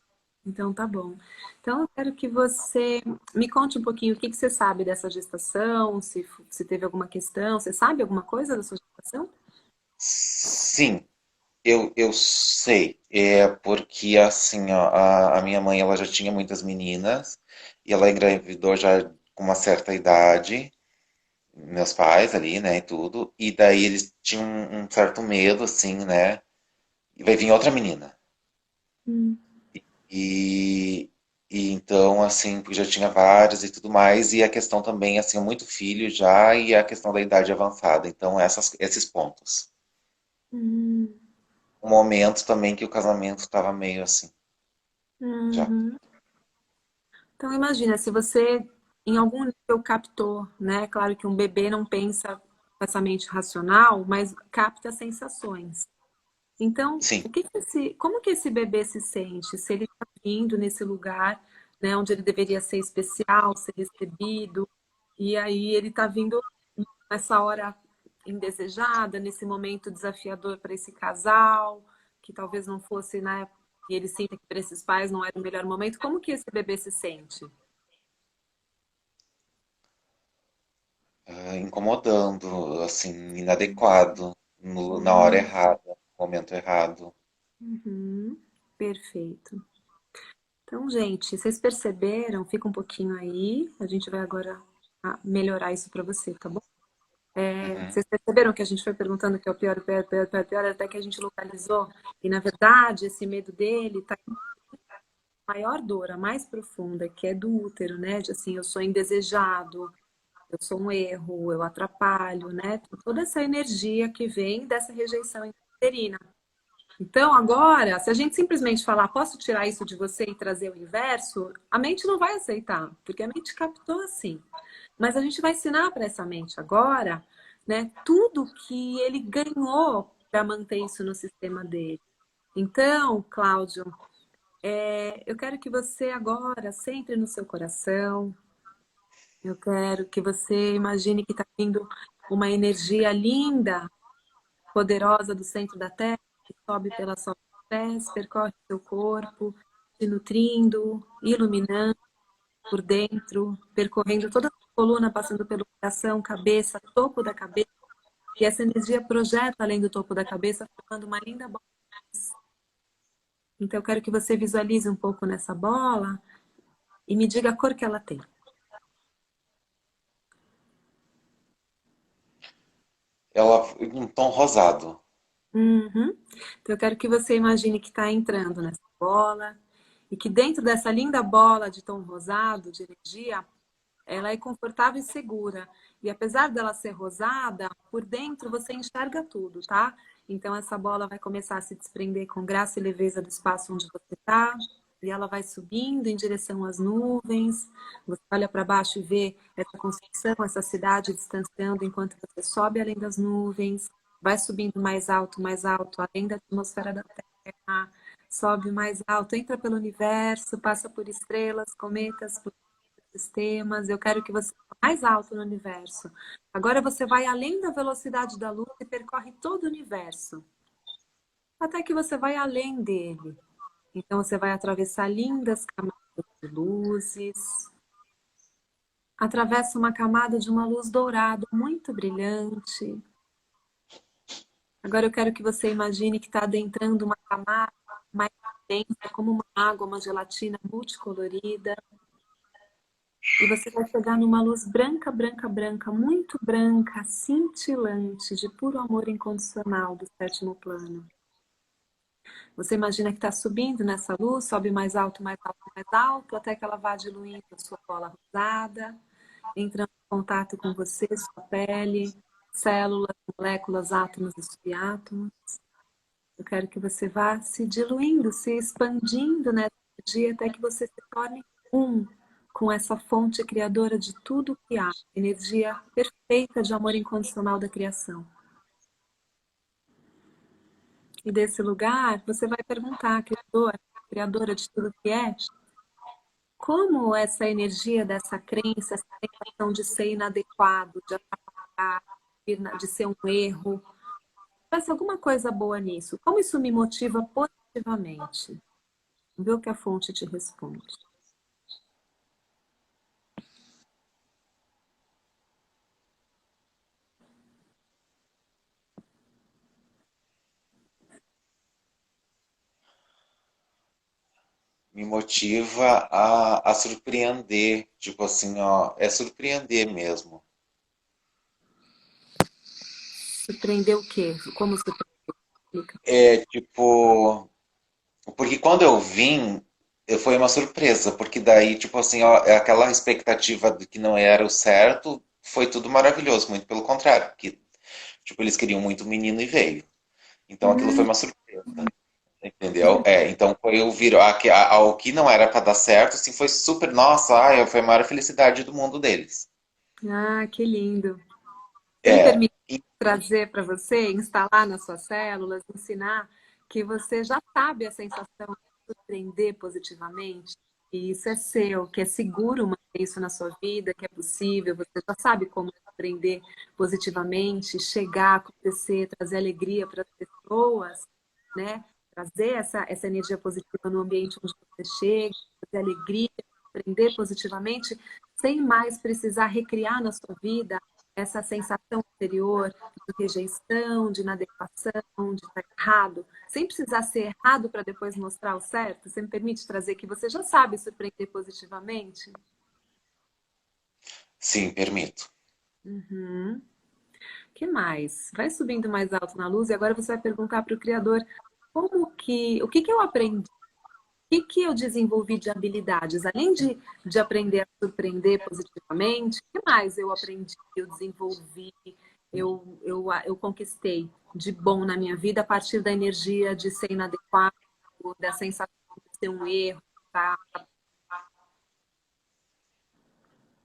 Então tá bom. Então eu quero que você me conte um pouquinho o que que você sabe dessa gestação, se teve alguma questão. Você sabe alguma coisa da sua gestação? Sim, eu sei. É porque, assim, ó, a minha mãe, ela já tinha muitas meninas. E ela engravidou já com uma certa idade. Meus pais ali, né, e tudo. E daí eles tinham um certo medo, assim, né? E vai vir outra menina. Hum. E, e então, assim, porque já tinha vários e tudo mais, e a questão também, assim, muito filho já, e a questão da idade avançada. Então, esses pontos. Hum. Um momento também que o casamento estava meio assim, já. Uhum. Então imagina, se você em algum nível captou, né? Claro que um bebê não pensa com essa mente racional, mas capta sensações. Então, sim. como que esse bebê se sente? Se ele está vindo nesse lugar, né, onde ele deveria ser especial, ser recebido, e aí ele está vindo nessa hora indesejada, nesse momento desafiador para esse casal, que talvez não fosse na época, e ele sinta que para esses pais não era o melhor momento. Como que esse bebê se sente? Incomodando, assim, inadequado, na hora errada, no momento errado. Uhum, perfeito. Então, gente, vocês perceberam? Fica um pouquinho aí. A gente vai agora melhorar isso para você, tá bom? Uhum. Vocês perceberam que a gente foi perguntando o que é o pior, o pior, o pior, o pior, o pior, até que a gente localizou. E, na verdade, esse medo dele está em maior dor, a mais profunda, que é do útero, né? De assim, eu sou indesejado, eu sou um erro, eu atrapalho, né? Toda essa energia que vem dessa rejeição uterina. Então, agora, se a gente simplesmente falar, posso tirar isso de você e trazer o inverso, a mente não vai aceitar, porque a mente captou assim. Mas a gente vai ensinar para essa mente agora, né, tudo que ele ganhou para manter isso no sistema dele. Então, Cláudio, eu quero que você agora centre no seu coração. Eu quero que você imagine que está vindo uma energia linda, poderosa do centro da Terra, que sobe pela sola dos pés, percorre seu corpo, te nutrindo, iluminando por dentro, percorrendo toda a coluna, passando pelo coração, cabeça, topo da cabeça, e essa energia projeta além do topo da cabeça, formando uma linda bola. Então, eu quero que você visualize um pouco nessa bola e me diga a cor que ela tem. Ela, um tom rosado. Uhum. Então, eu quero que você imagine que está entrando nessa bola e que dentro dessa linda bola de tom rosado, de energia, ela é confortável e segura. E apesar dela ser rosada, por dentro você enxerga tudo, tá? Então essa bola vai começar a se desprender com graça e leveza do espaço onde você está. E ela vai subindo em direção às nuvens. Você olha para baixo e vê essa construção, essa cidade distanciando enquanto você sobe além das nuvens. Vai subindo mais alto, além da atmosfera da Terra. Sobe mais alto, entra pelo universo, passa por estrelas, cometas, por sistemas, eu quero que você vá mais alto no universo. Agora você vai além da velocidade da luz e percorre todo o universo, até que você vai além dele. Então você vai atravessar lindas camadas de luzes, atravessa uma camada de uma luz dourada muito brilhante. Agora eu quero que você imagine que está adentrando uma camada mais densa, como uma água, uma gelatina multicolorida. E você vai chegar numa luz branca, branca, branca, muito branca, cintilante, de puro amor incondicional do sétimo plano. Você imagina que está subindo nessa luz, sobe mais alto, mais alto, mais alto, até que ela vá diluindo a sua bola rosada, entrando em contato com você, sua pele, células, moléculas, átomos e subátomos. Eu quero que você vá se diluindo, se expandindo nessa energia até que você se torne um com essa fonte criadora de tudo que há, energia perfeita de amor incondicional da criação. E desse lugar, você vai perguntar, criadora de tudo que é, como essa energia dessa crença, essa sensação de ser inadequado, de atrapalhar, de ser um erro, tivesse alguma coisa boa nisso, como isso me motiva positivamente? Vê o que a fonte te responde. Me motiva a surpreender. Tipo assim, ó, é surpreender mesmo. Surpreender o quê? Como surpreender? É tipo. Porque quando eu vim, foi uma surpresa, porque daí, tipo assim, ó, é aquela expectativa de que não era o certo, foi tudo maravilhoso, muito pelo contrário, porque, tipo, eles queriam muito o menino e veio. Então aquilo foi uma surpresa, entendeu? Então foi eu vir ao que não era para dar certo, assim, foi super, nossa, ai, foi a maior felicidade do mundo deles. Ah, que lindo. Ele É, permite trazer para você, instalar nas suas células, ensinar que você já sabe a sensação de surpreender positivamente, e isso é seu, que é seguro manter isso na sua vida, que é possível, você já sabe como surpreender positivamente, chegar, acontecer, trazer alegria para as pessoas, né? Trazer essa energia positiva no ambiente onde você chega, trazer alegria, surpreender positivamente, sem mais precisar recriar na sua vida essa sensação anterior de rejeição, de inadequação, de estar errado, sem precisar ser errado para depois mostrar o certo. Você me permite trazer que você já sabe surpreender positivamente? Sim, permito. Uhum. Que mais? Vai subindo mais alto na luz e agora você vai perguntar para o Criador o que que eu aprendi, o que que eu desenvolvi de habilidades, além de aprender a surpreender positivamente, o que mais eu aprendi, eu desenvolvi, eu conquistei de bom na minha vida a partir da energia de ser inadequado, da sensação de ser um erro, tá?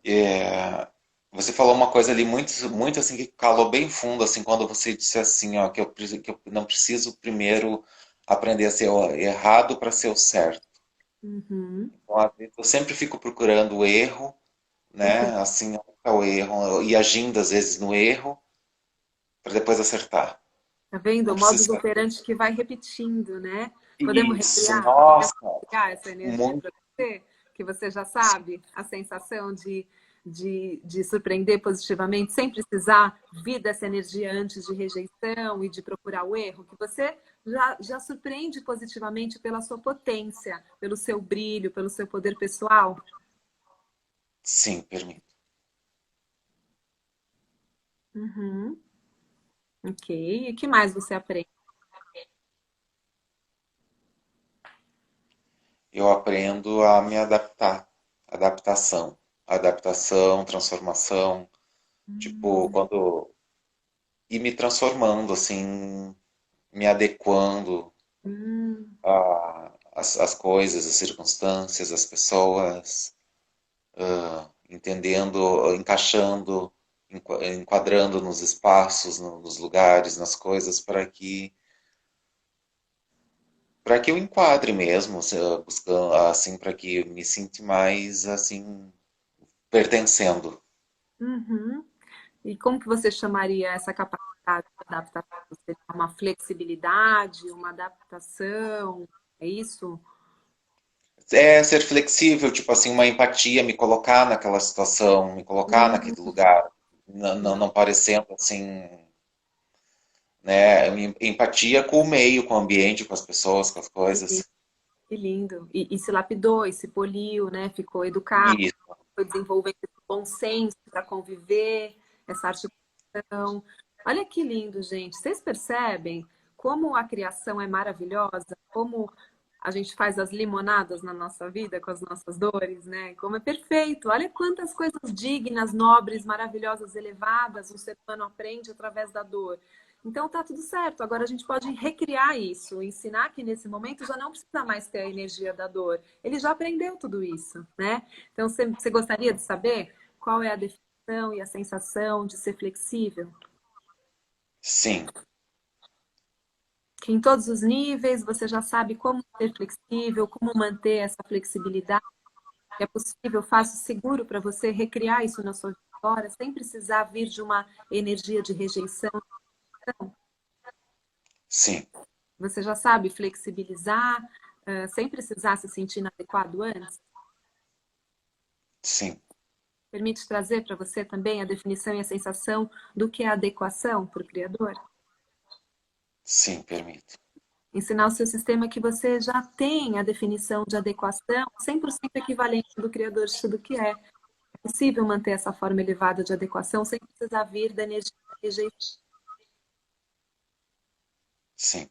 É, você falou uma coisa ali muito assim que calou bem fundo, assim, quando você disse assim, ó, que eu não preciso primeiro aprender a ser o errado para ser o certo. Uhum. Então, às vezes, eu sempre fico procurando o erro, né? Assim, onde tá o erro, e agindo às vezes no erro para depois acertar. Tá vendo? Não O modus precisa. operandi que vai repetindo, né? Podemos Isso, recriar? nossa, Podemos recriar essa energia muito. para você? Que você já sabe a sensação de surpreender positivamente, sem precisar vir dessa energia antes de rejeição e de procurar o erro, que você já surpreende positivamente pela sua potência, pelo seu brilho, pelo seu poder pessoal. Sim, permito. Uhum. Ok. E o que mais você aprende? Eu aprendo a me adaptar. Adaptação. Adaptação, transformação. Tipo, quando. E me transformando, assim, me adequando Hum, às coisas, às circunstâncias, às pessoas, entendendo, encaixando, enquadrando nos espaços, nos lugares, nas coisas, para que eu enquadre mesmo, buscando assim, para que eu me sinta mais assim pertencendo. uhum. E como que você chamaria essa capacidade de adaptação? Seria uma flexibilidade, uma adaptação? É isso? É ser flexível, tipo assim, uma empatia, me colocar naquela situação, me colocar Hum, naquele lugar, não parecendo assim, né, empatia com o meio, com o ambiente, com as pessoas, com as coisas. que lindo. E se lapidou, e se poliu, né? Ficou educado, Isso. foi desenvolvendo esse bom senso para conviver, essa articulação. Olha que lindo, gente. Vocês percebem como a criação é maravilhosa? Como a gente faz as limonadas na nossa vida com as nossas dores, né? Como é perfeito. Olha quantas coisas dignas, nobres, maravilhosas, elevadas o ser humano aprende através da dor. Então tá tudo certo. Agora a gente pode recriar isso, ensinar que nesse momento já não precisa mais ter a energia da dor. Ele já aprendeu tudo isso, né? Então você gostaria de saber qual é a definição e a sensação de ser flexível? Sim, Que em todos os níveis você já sabe como ser flexível, como manter essa flexibilidade. É possível, fácil, seguro para você recriar isso na sua vida agora, sem precisar vir de uma energia de rejeição. sim, Você já sabe flexibilizar, sem precisar se sentir inadequado antes. sim, Permite trazer para você também a definição e a sensação do que é adequação para o Criador. sim, permito. Ensinar o seu sistema que você já tem a definição de adequação 100% equivalente do Criador de tudo que é. É possível manter essa forma elevada de adequação sem precisar vir da energia da rejeição. Sim,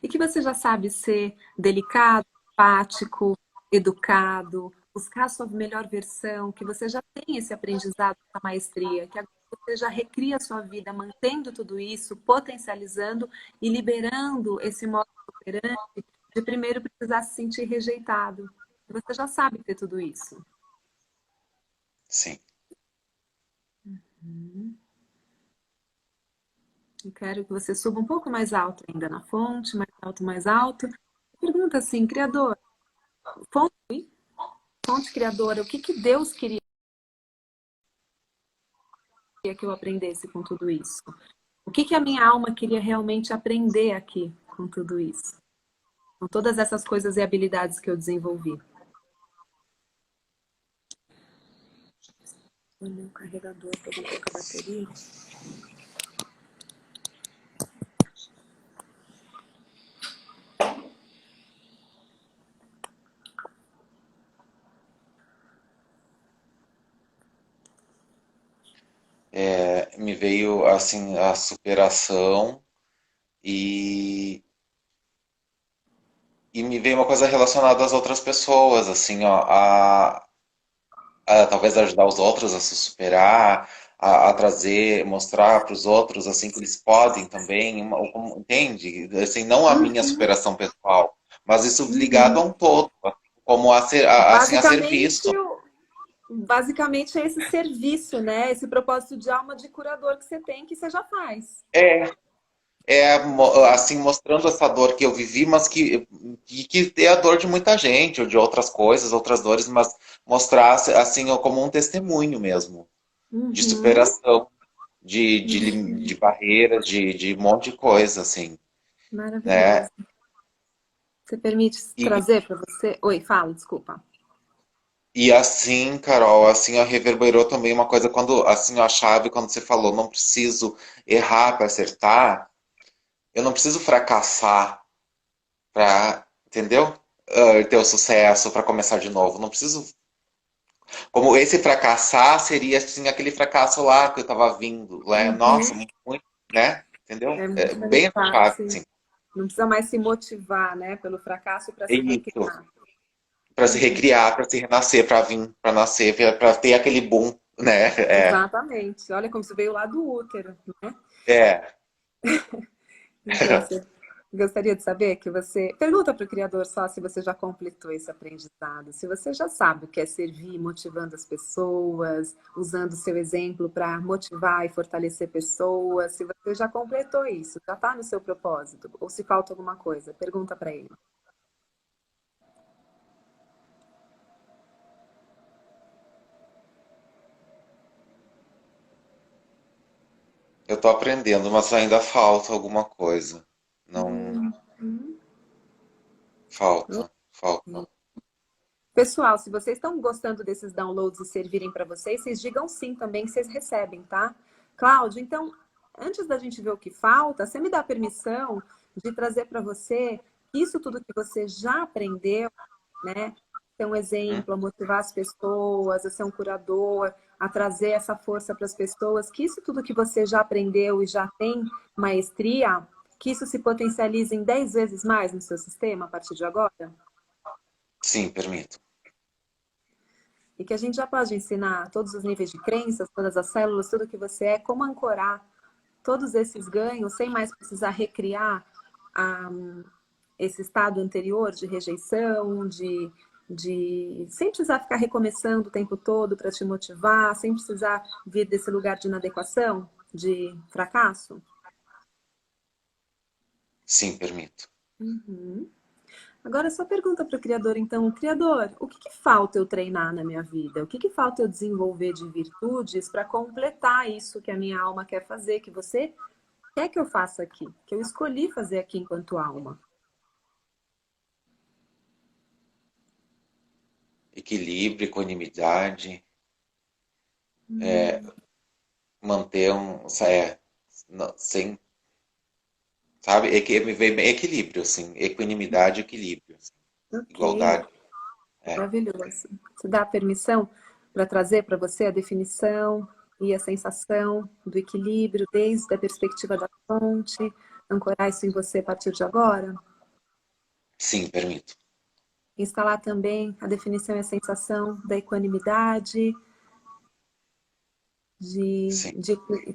E que você já sabe ser delicado, empático, educado, buscar a sua melhor versão, que você já tem esse aprendizado, essa maestria, que agora você já recria a sua vida mantendo tudo isso, potencializando e liberando esse modo operante de primeiro precisar se sentir rejeitado. Você já sabe ter tudo isso. sim. Hum. Eu quero que você suba um pouco mais alto ainda na fonte, mais alto, mais alto. Pergunta assim, Criador, fonte, fonte criadora, o que que Deus queria que eu aprendesse com tudo isso? O que que a minha alma queria realmente aprender aqui com tudo isso? Com todas essas coisas e habilidades que eu desenvolvi. O meu carregador, tô com pouca bateria. Me veio assim a superação e, e me veio uma coisa relacionada às outras pessoas, assim, ó, a talvez ajudar os outros a se superar, a trazer, mostrar para os outros assim que eles podem também, entende? Assim, não a minha Uhum, superação pessoal, mas isso ligado a uhum. um todo, como assim a Basicamente, serviço. basicamente é esse serviço, né? Esse propósito de alma de curador que você tem, que você já faz. É, assim mostrando essa dor que eu vivi, mas que é a dor de muita gente, ou de outras coisas, outras dores, mas mostrar assim como um testemunho mesmo, de Uhum. superação, de barreiras, de um monte de coisa, assim, né? Maravilhoso. Você permite E, trazer para você? Oi, fala, desculpa. e assim, Carol, assim, ó, reverberou também uma coisa quando, assim, ó, a chave, quando você falou, não preciso errar para acertar, eu não preciso fracassar para, entendeu? Ter o sucesso, para começar de novo. Não preciso. Como esse fracassar seria, assim, aquele fracasso lá que eu tava vindo, né? Nossa, Uhum. muito, né? Entendeu? É É muito mais bem essa chave, fácil. assim. Não precisa mais se motivar, né, pelo fracasso para É se isso. recriar. Para se Uhum. recriar, para se renascer, para vir, para nascer, para ter aquele boom, né? Exatamente. Olha como isso veio lá do útero, né? É. Então, você gostaria de saber que você. Pergunta para o Criador só se você já completou esse aprendizado, se você já sabe o que é servir, motivando as pessoas, usando o seu exemplo para motivar e fortalecer pessoas, se você já completou isso, já está no seu propósito, ou se falta alguma coisa, pergunta para ele. Eu tô aprendendo, mas ainda falta alguma coisa. Não Uhum. falta. Pessoal, se vocês estão gostando desses downloads e servirem para vocês, vocês digam sim também que vocês recebem, tá? Cláudio, então, antes da gente ver o que falta, você me dá permissão de trazer para você isso tudo que você já aprendeu, né? Ser um Hum? exemplo, a motivar as pessoas, a ser um curador, a trazer essa força para as pessoas, que isso tudo que você já aprendeu e já tem maestria, que isso se potencialize em 10 vezes mais no seu sistema a partir de agora? Sim, permito. E que a gente já pode ensinar todos os níveis de crenças, todas as células, tudo que você é, como ancorar todos esses ganhos sem mais precisar recriar ah, esse estado anterior de rejeição, sem precisar ficar recomeçando o tempo todo para te motivar, sem precisar vir desse lugar de inadequação, de fracasso. Sim, permito. Uhum. Agora, só pergunta para o Criador, então, Criador, o que que falta eu treinar na minha vida? O que que falta eu desenvolver de virtudes para completar isso que a minha alma quer fazer, que você quer que eu faça aqui, que eu escolhi fazer aqui enquanto alma? Equilíbrio, equanimidade, manter sem, sabe, me veio bem equilíbrio, assim, equanimidade, equilíbrio, assim, Ok, igualdade. É. maravilhoso. Você dá permissão para trazer para você a definição e a sensação do equilíbrio desde a perspectiva da fonte, ancorar isso em você a partir de agora? Sim, permito. Instalar também a definição e a sensação da equanimidade, Sim.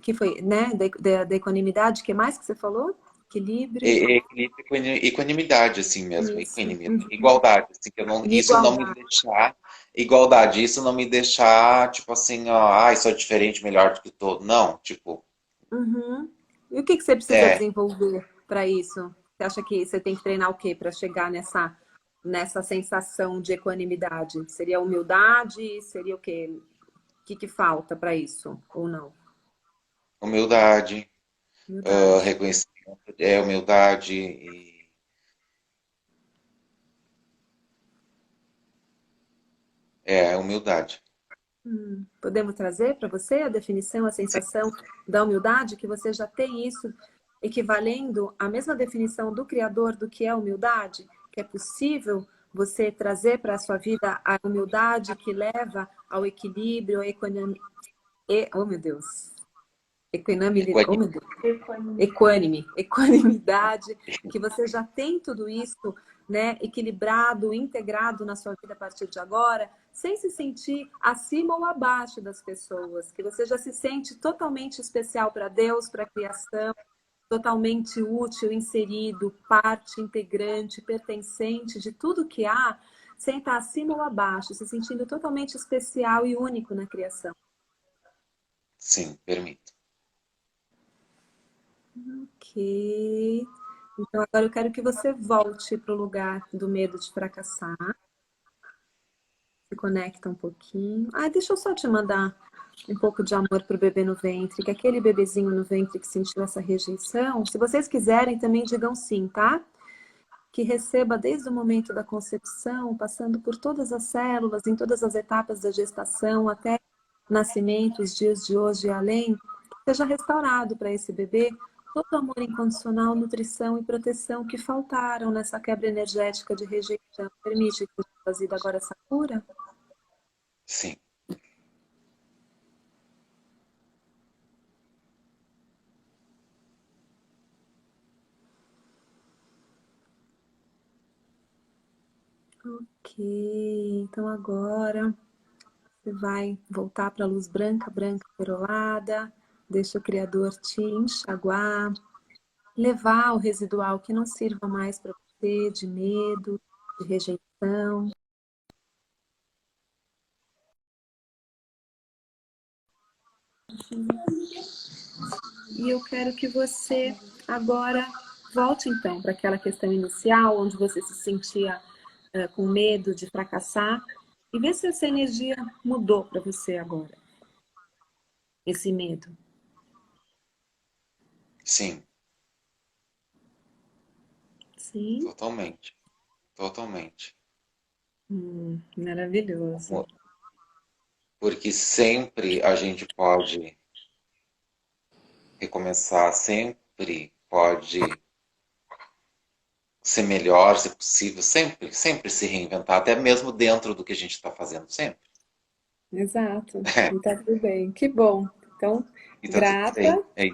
que foi, né? Da equanimidade, que mais que você falou? Equilíbrio, Equilíbrio e equanimidade, assim mesmo, isso. equanimidade, igualdade, assim, que eu não, E isso não me igualdade. deixar, igualdade, isso não me deixar, tipo assim, ó, sou diferente, melhor do que todo, não, tipo, Uhum. E o que você precisa É, desenvolver para isso? Você acha que você tem que treinar o quê para chegar nessa sensação de equanimidade? Seria humildade? Seria o quê? O que que falta para isso? Ou não? humildade, Humildade. reconhecimento, humildade e humildade. Podemos trazer para você a definição, a Sim, sensação da humildade, que você já tem isso equivalendo à mesma definição do Criador do que é humildade? Que é possível você trazer para a sua vida a humildade que leva ao equilíbrio, oh meu Deus, oh equânime. meu Deus, equanimidade, que você já tem tudo isso, né, equilibrado, integrado na sua vida a partir de agora, sem se sentir acima ou abaixo das pessoas, que você já se sente totalmente especial para Deus, para a criação, totalmente útil, inserido, parte integrante, pertencente de tudo que há, sem estar acima ou abaixo, se sentindo totalmente especial e único na criação. Sim, permito. Ok. Então, agora eu quero que você volte para o lugar do medo de fracassar. Se conecta um pouquinho. Ah, deixa eu só te mandar um pouco de amor para o bebê no ventre, que aquele bebezinho no ventre que sentiu essa rejeição, se vocês quiserem, também digam sim, tá? Que receba desde o momento da concepção, passando por todas as células, em todas as etapas da gestação, até nascimento, os dias de hoje e além, seja restaurado para esse bebê todo o amor incondicional, nutrição e proteção que faltaram nessa quebra energética de rejeição. Permite que seja trazida agora essa cura? Sim, Ok, então agora você vai voltar para a luz branca, branca perolada, deixa o Criador te enxaguar, levar o residual que não sirva mais para você, de medo, de rejeição. E eu quero que você agora volte então para aquela questão inicial, onde você se sentia com medo de fracassar, e vê se essa energia mudou para você agora, esse medo. sim, Sim? totalmente, totalmente. Maravilhoso. Porque sempre a gente pode recomeçar, sempre pode ser melhor, se possível, sempre, sempre se reinventar, até mesmo dentro do que a gente está fazendo, sempre. Exato. E tá tudo bem. Que bom. Então, E tá tudo bem. grata. É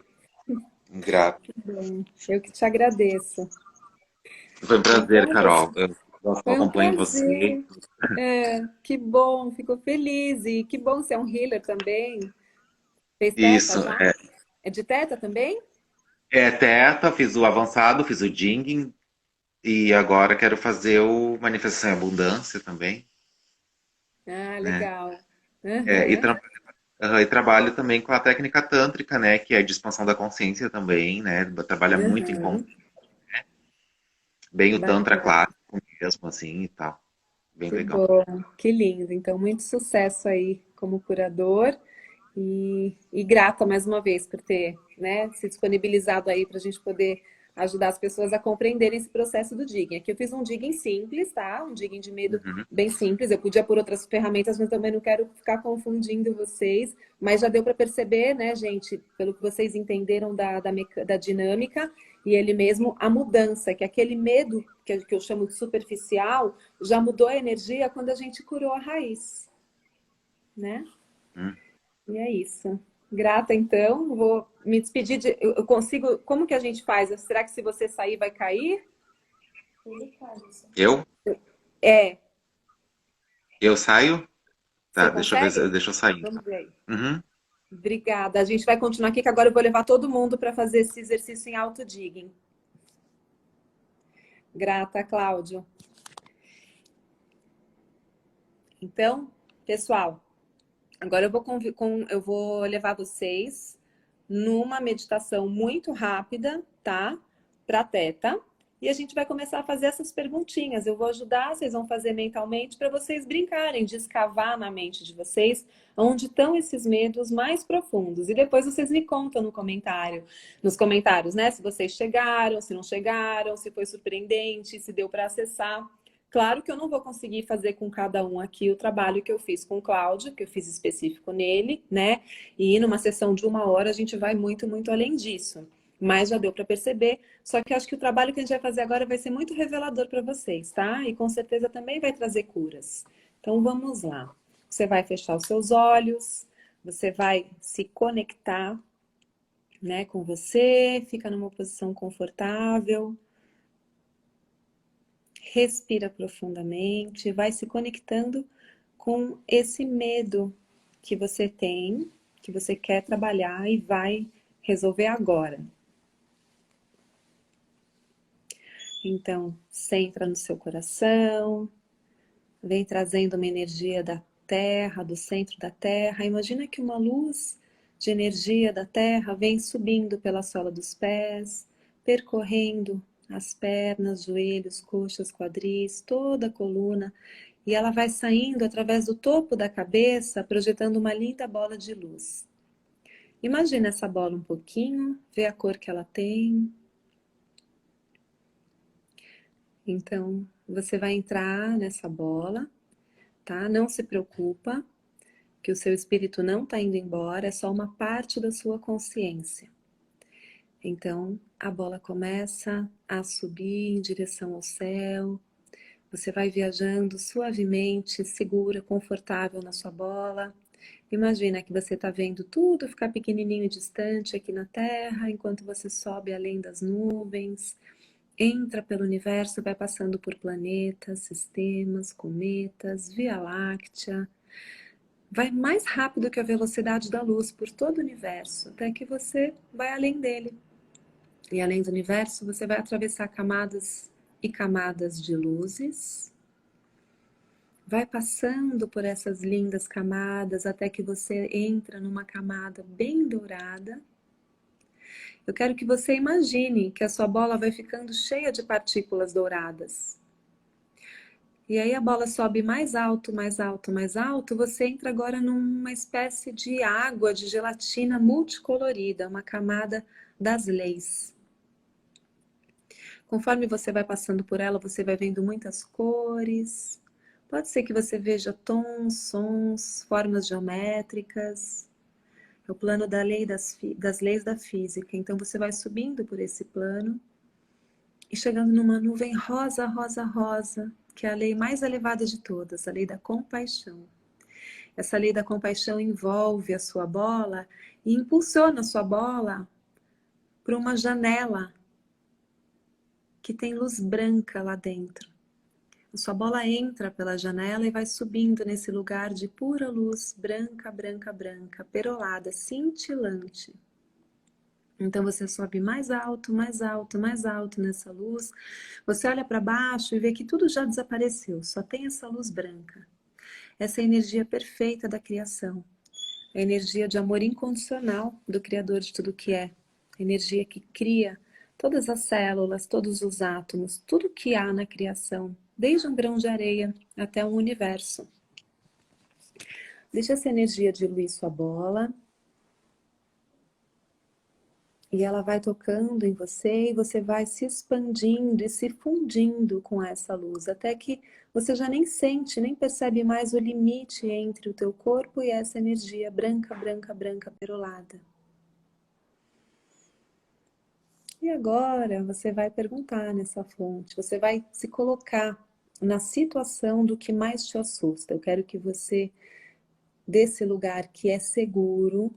ingrato. Bom, eu que te agradeço. Foi um prazer, Então é isso. Carol. Eu Foi um acompanho você. prazer. Que bom, fico feliz. E que bom ser um healer também. Fez teta Isso, já? É de teta também? teta, fiz o avançado, fiz o Jing e agora quero fazer o Manifestação em Abundância também, Ah, né? legal. É, e, Aham. tra e trabalho também com a técnica tântrica, né? Que é de expansão da consciência também, né? Trabalha muito em Aham. bem o tantra Bacana. clássico mesmo, assim e tal. Bem Que legal. bom, que lindo. Então, muito sucesso aí como curador e grata mais uma vez por ter, né, se disponibilizado aí para a gente poder ajudar as pessoas a compreenderem esse processo do digging. Aqui eu fiz um digging simples, tá? Um digging de medo Uhum. bem simples. Eu podia pôr outras ferramentas, mas também não quero ficar confundindo vocês. Mas já deu para perceber, né, gente, pelo que vocês entenderam da dinâmica e ele mesmo a mudança, que aquele medo que eu chamo de superficial já mudou a energia quando a gente curou a raiz, né? Uhum. E é isso. Grata, então. Vou me despedir de. Eu consigo. Como que a gente faz? Será que se você sair vai cair? Ele faz isso. Eu? É. Eu saio? Você Tá, deixa eu ver, consegue? deixa eu sair então. Vamos ver aí. Uhum. Obrigada. A gente vai continuar aqui, que agora eu vou levar todo mundo para fazer esse exercício em autodigging. Grata, Cláudio. Então, pessoal, agora eu vou levar vocês numa meditação muito rápida, tá? Para Teta. E a gente vai começar a fazer essas perguntinhas. Eu vou ajudar, vocês vão fazer mentalmente para vocês brincarem, de escavar na mente de vocês onde estão esses medos mais profundos. E depois vocês me contam no comentário, nos comentários, né? Se vocês chegaram, se não chegaram, se foi surpreendente, se deu para acessar. Claro que eu não vou conseguir fazer com cada um aqui o trabalho que eu fiz com o Cláudio, que eu fiz específico nele, né? E numa sessão de 1 hora a gente vai muito, muito além disso. Mas já deu para perceber. Só que eu acho que o trabalho que a gente vai fazer agora vai ser muito revelador para vocês, tá? E com certeza também vai trazer curas. Então vamos lá. Você vai fechar os seus olhos, você vai se conectar, né, com você, fica numa posição confortável. Respira profundamente, vai se conectando com esse medo que você tem, que você quer trabalhar e vai resolver agora. Então, centra no seu coração, vem trazendo uma energia da Terra, do centro da Terra. Imagina que uma luz de energia da Terra vem subindo pela sola dos pés, percorrendo as pernas, joelhos, coxas, quadris, toda a coluna, e ela vai saindo através do topo da cabeça, projetando uma linda bola de luz. Imagina essa bola um pouquinho, vê a cor que ela tem. Então, você vai entrar nessa bola, tá? Não se preocupa, que o seu espírito não está indo embora, é só uma parte da sua consciência. Então, a bola começa a subir em direção ao céu. Você vai viajando suavemente, segura, confortável na sua bola. Imagina que você está vendo tudo ficar pequenininho e distante aqui na Terra, enquanto você sobe além das nuvens. Entra pelo universo, vai passando por planetas, sistemas, cometas, Via Láctea. Vai mais rápido que a velocidade da luz por todo o universo, até que você vai além dele. E além do universo, você vai atravessar camadas e camadas de luzes. Vai passando por essas lindas camadas até que você entra numa camada bem dourada. Eu quero que você imagine que a sua bola vai ficando cheia de partículas douradas. E aí a bola sobe mais alto, mais alto, mais alto. Você entra agora numa espécie de água de gelatina multicolorida, uma camada das leis. Conforme você vai passando por ela, você vai vendo muitas cores. Pode ser que você veja tons, sons, formas geométricas. É o plano da lei das leis da física. Então você vai subindo por esse plano e chegando numa nuvem rosa, rosa, rosa, que é a lei mais elevada de todas, a lei da compaixão. Essa lei da compaixão envolve a sua bola e impulsiona a sua bola para uma janela que tem luz branca lá dentro. A sua bola entra pela janela e vai subindo nesse lugar de pura luz branca, branca, branca, perolada, cintilante. Então você sobe mais alto, mais alto, mais alto nessa luz. Você olha para baixo e vê que tudo já desapareceu, só tem essa luz branca. Essa é a energia perfeita da criação. A energia de amor incondicional do Criador de tudo que é. A energia que cria todas as células, todos os átomos, tudo que há na criação, desde um grão de areia até um universo. Deixa essa energia diluir sua bola. E ela vai tocando em você e você vai se expandindo e se fundindo com essa luz, até que você já nem sente, nem percebe mais o limite entre o teu corpo e essa energia branca, branca, branca, perolada. E agora você vai perguntar nessa fonte, você vai se colocar na situação do que mais te assusta. Eu quero que você, desse lugar que é seguro,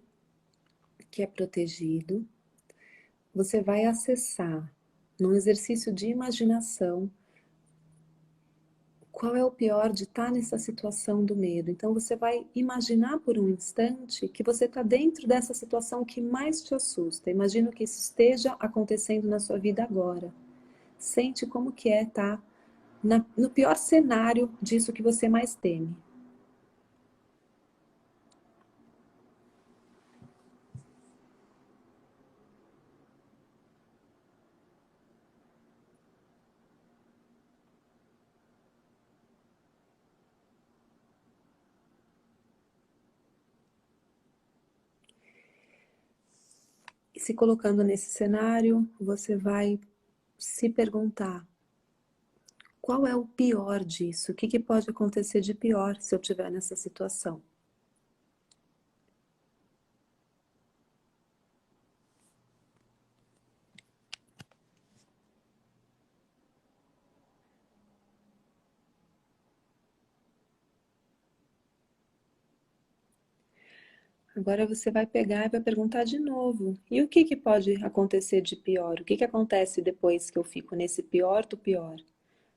que é protegido, você vai acessar, num exercício de imaginação, qual é o pior de estar nessa situação do medo. Então você vai imaginar por um instante que você está dentro dessa situação que mais te assusta. Imagina que isso esteja acontecendo na sua vida agora. Sente como que é estar no pior cenário disso que você mais teme. se colocando nesse cenário, você vai se perguntar: qual é o pior disso? O que pode acontecer de pior se eu estiver nessa situação? Agora você vai pegar e vai perguntar de novo: e o que pode acontecer de pior? O que acontece depois que eu fico nesse pior do pior?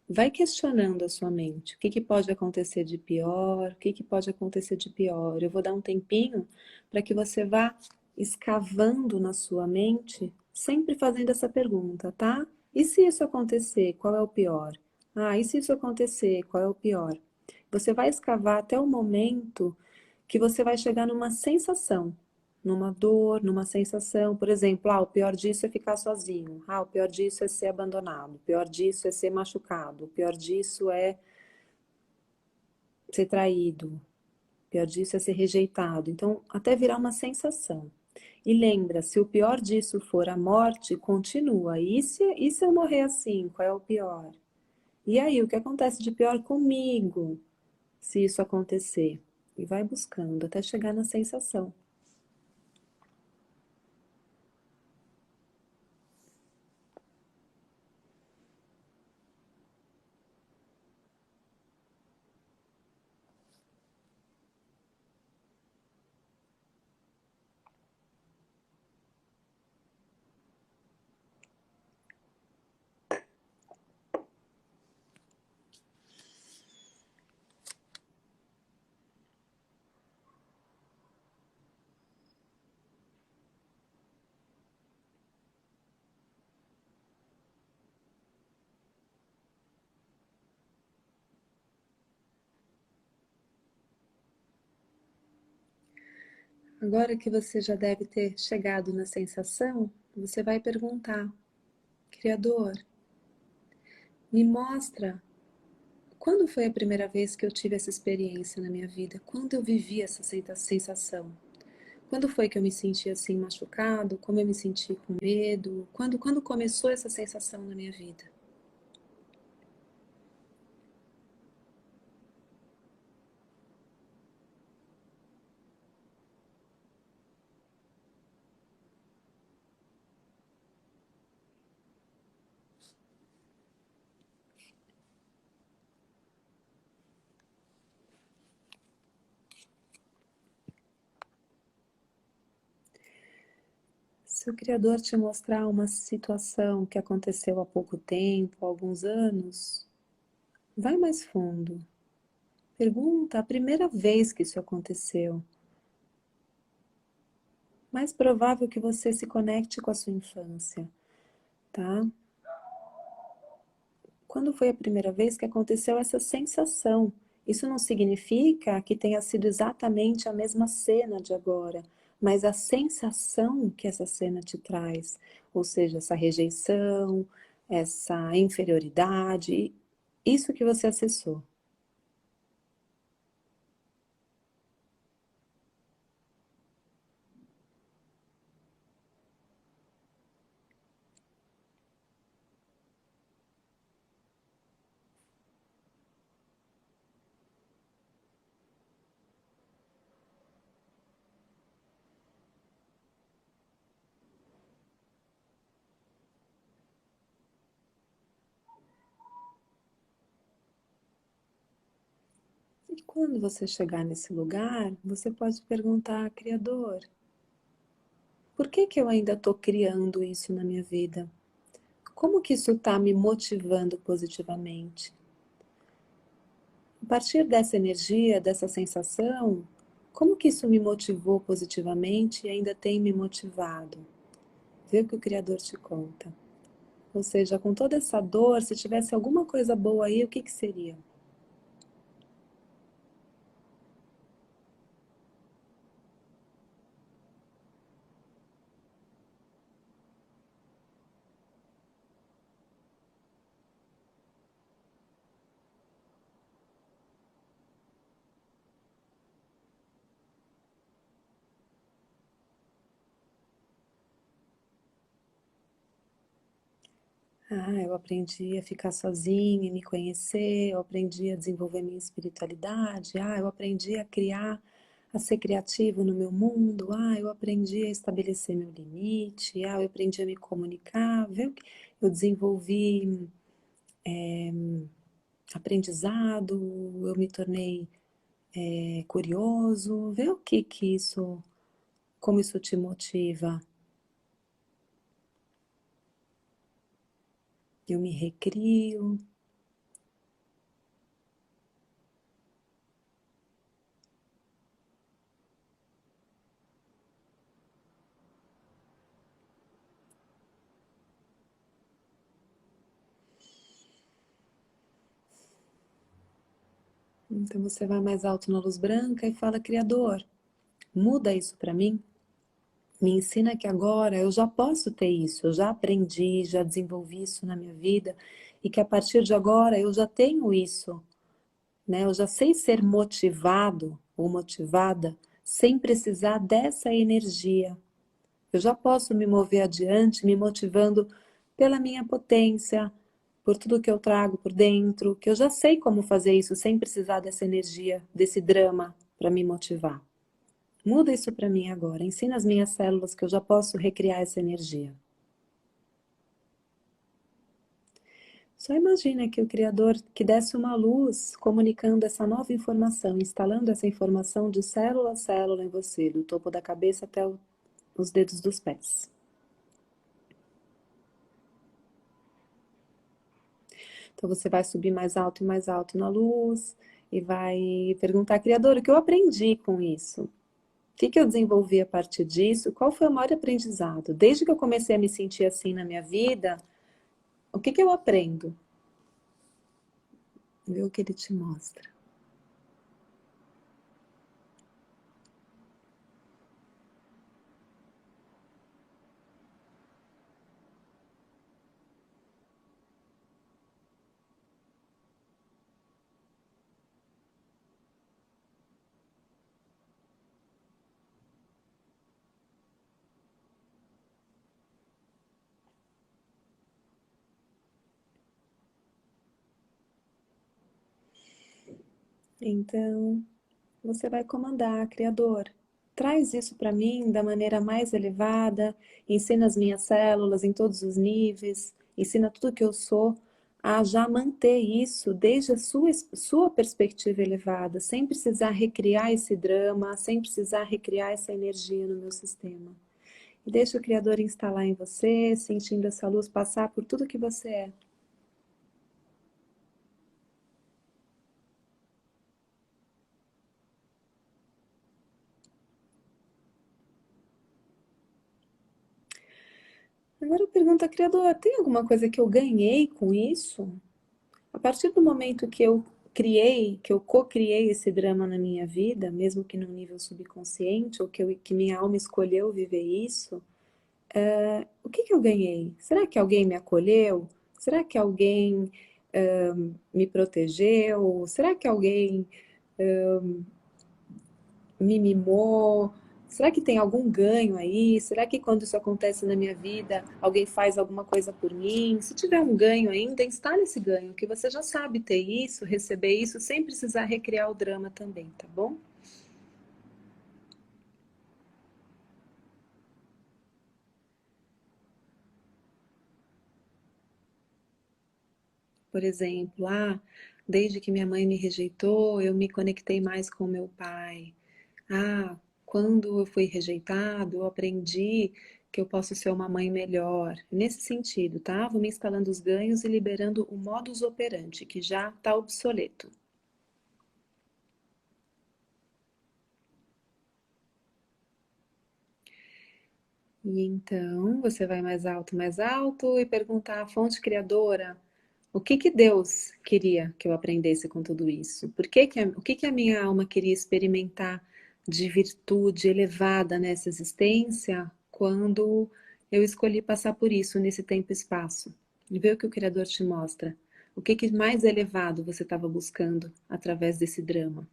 Vai questionando a sua mente. O que pode acontecer de pior? O que pode acontecer de pior? Eu vou dar um tempinho para que você vá escavando na sua mente, sempre fazendo essa pergunta, tá? E se isso acontecer, qual é o pior? Ah, e se isso acontecer, qual é o pior? Você vai escavar até o momento que você vai chegar numa sensação, numa dor, numa sensação. Por exemplo, o pior disso é ficar sozinho. O pior disso é ser abandonado. O pior disso é ser machucado. O pior disso é ser traído. O pior disso é ser rejeitado. Então, até virar uma sensação. E lembra, se o pior disso for a morte, continua. E se eu morrer assim, qual é o pior? E aí, o que acontece de pior comigo, se isso acontecer? E vai buscando até chegar na sensação. Agora que você já deve ter chegado na sensação, você vai perguntar: Criador, me mostra quando foi a primeira vez que eu tive essa experiência na minha vida? Quando eu vivi essa sensação? Quando foi que eu me senti assim machucado? Como eu me senti com medo? Quando começou essa sensação na minha vida? Se o Criador te mostrar uma situação que aconteceu há pouco tempo, há alguns anos, vai mais fundo. Pergunta a primeira vez que isso aconteceu. Mais provável que você se conecte com a sua infância, tá? Quando foi a primeira vez que aconteceu essa sensação? Isso não significa que tenha sido exatamente a mesma cena de agora, mas a sensação que essa cena te traz, ou seja, essa rejeição, essa inferioridade, isso que você acessou. E quando você chegar nesse lugar, você pode perguntar, Criador, por que eu ainda estou criando isso na minha vida? Como que isso está me motivando positivamente? A partir dessa energia, dessa sensação, como que isso me motivou positivamente e ainda tem me motivado? Vê o que o Criador te conta. Ou seja, com toda essa dor, se tivesse alguma coisa boa aí, o que seria? Eu aprendi a ficar sozinha e me conhecer, eu aprendi a desenvolver minha espiritualidade, eu aprendi a criar, a ser criativo no meu mundo, eu aprendi a estabelecer meu limite, eu aprendi a me comunicar, viu? Eu desenvolvi aprendizado, eu me tornei curioso, vê o que isso, como isso te motiva. Eu me recrio. Então você vai mais alto na luz branca e fala, Criador, muda isso para mim. Me ensina que agora eu já posso ter isso, eu já aprendi, já desenvolvi isso na minha vida e que a partir de agora eu já tenho isso, né? Eu já sei ser motivado ou motivada sem precisar dessa energia. Eu já posso me mover adiante, me motivando pela minha potência, por tudo que eu trago por dentro, que eu já sei como fazer isso sem precisar dessa energia, desse drama para me motivar. Muda isso para mim agora, ensina as minhas células que eu já posso recriar essa energia. Só imagina que o Criador que desse uma luz comunicando essa nova informação, instalando essa informação de célula a célula em você, do topo da cabeça até os dedos dos pés. Então você vai subir mais alto e mais alto na luz e vai perguntar, Criador, o que eu aprendi com isso? O que eu desenvolvi a partir disso? Qual foi o maior aprendizado? Desde que eu comecei a me sentir assim na minha vida, o que eu aprendo? Vê o que ele te mostra. Então, você vai comandar, Criador. Traz isso para mim da maneira mais elevada, ensina as minhas células em todos os níveis, ensina tudo que eu sou a já manter isso desde a sua perspectiva elevada, sem precisar recriar esse drama, sem precisar recriar essa energia no meu sistema. E deixa o Criador instalar em você, sentindo essa luz passar por tudo que você é. Agora pergunta, Criador, tem alguma coisa que eu ganhei com isso? A partir do momento que eu criei, que eu co-criei esse drama na minha vida, mesmo que no nível subconsciente, ou que minha alma escolheu viver isso, o que eu ganhei? Será que alguém me acolheu? Será que alguém me protegeu? Será que alguém me mimou? Será que tem algum ganho aí? Será que quando isso acontece na minha vida, alguém faz alguma coisa por mim? Se tiver um ganho ainda, instale esse ganho, que você já sabe ter isso, receber isso, sem precisar recriar o drama também, tá bom? Por exemplo, desde que minha mãe me rejeitou, eu me conectei mais com meu pai. Quando eu fui rejeitado, eu aprendi que eu posso ser uma mãe melhor. Nesse sentido, tá? Vou me instalando os ganhos e liberando o modus operandi, que já está obsoleto. E então, você vai mais alto e perguntar à fonte criadora, o que Deus queria que eu aprendesse com tudo isso? O que a minha alma queria experimentar de virtude elevada nessa existência quando eu escolhi passar por isso nesse tempo e espaço? E vê o que o Criador te mostra. O que mais elevado você estava buscando através desse drama?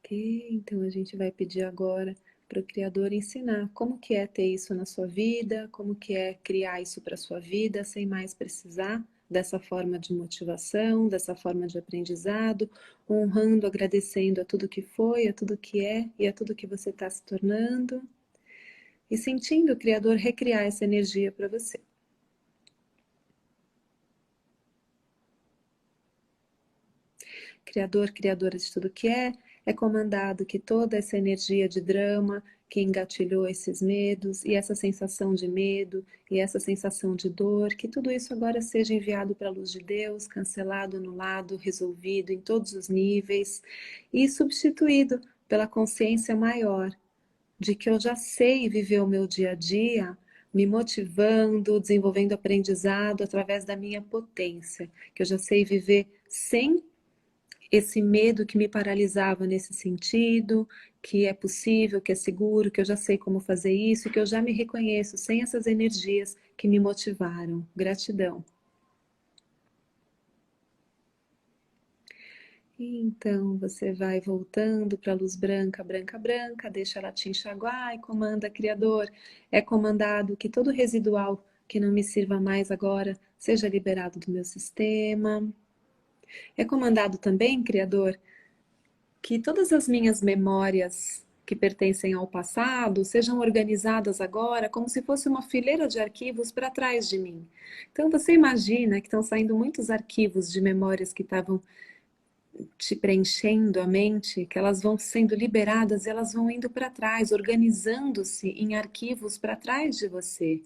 Ok, então a gente vai pedir agora para o Criador ensinar como que é ter isso na sua vida, como que é criar isso para a sua vida, sem mais precisar dessa forma de motivação, dessa forma de aprendizado, honrando, agradecendo a tudo que foi, a tudo que é e a tudo que você está se tornando, e sentindo o Criador recriar essa energia para você. Criador, criadora de tudo que é comandado que toda essa energia de drama que engatilhou esses medos e essa sensação de medo e essa sensação de dor, que tudo isso agora seja enviado para a luz de Deus, cancelado, anulado, resolvido em todos os níveis e substituído pela consciência maior de que eu já sei viver o meu dia a dia me motivando, desenvolvendo aprendizado através da minha potência, que eu já sei viver sem esse medo que me paralisava nesse sentido, que é possível, que é seguro, que eu já sei como fazer isso, que eu já me reconheço sem essas energias que me motivaram. Gratidão. Então você vai voltando para a luz branca, branca, branca, deixa ela te enxaguar e comanda, Criador. É comandado que todo residual que não me sirva mais agora seja liberado do meu sistema. É comandado também, Criador, que todas as minhas memórias que pertencem ao passado sejam organizadas agora como se fosse uma fileira de arquivos para trás de mim. Então você imagina que estão saindo muitos arquivos de memórias que estavam te preenchendo a mente, que elas vão sendo liberadas e elas vão indo para trás, organizando-se em arquivos para trás de você.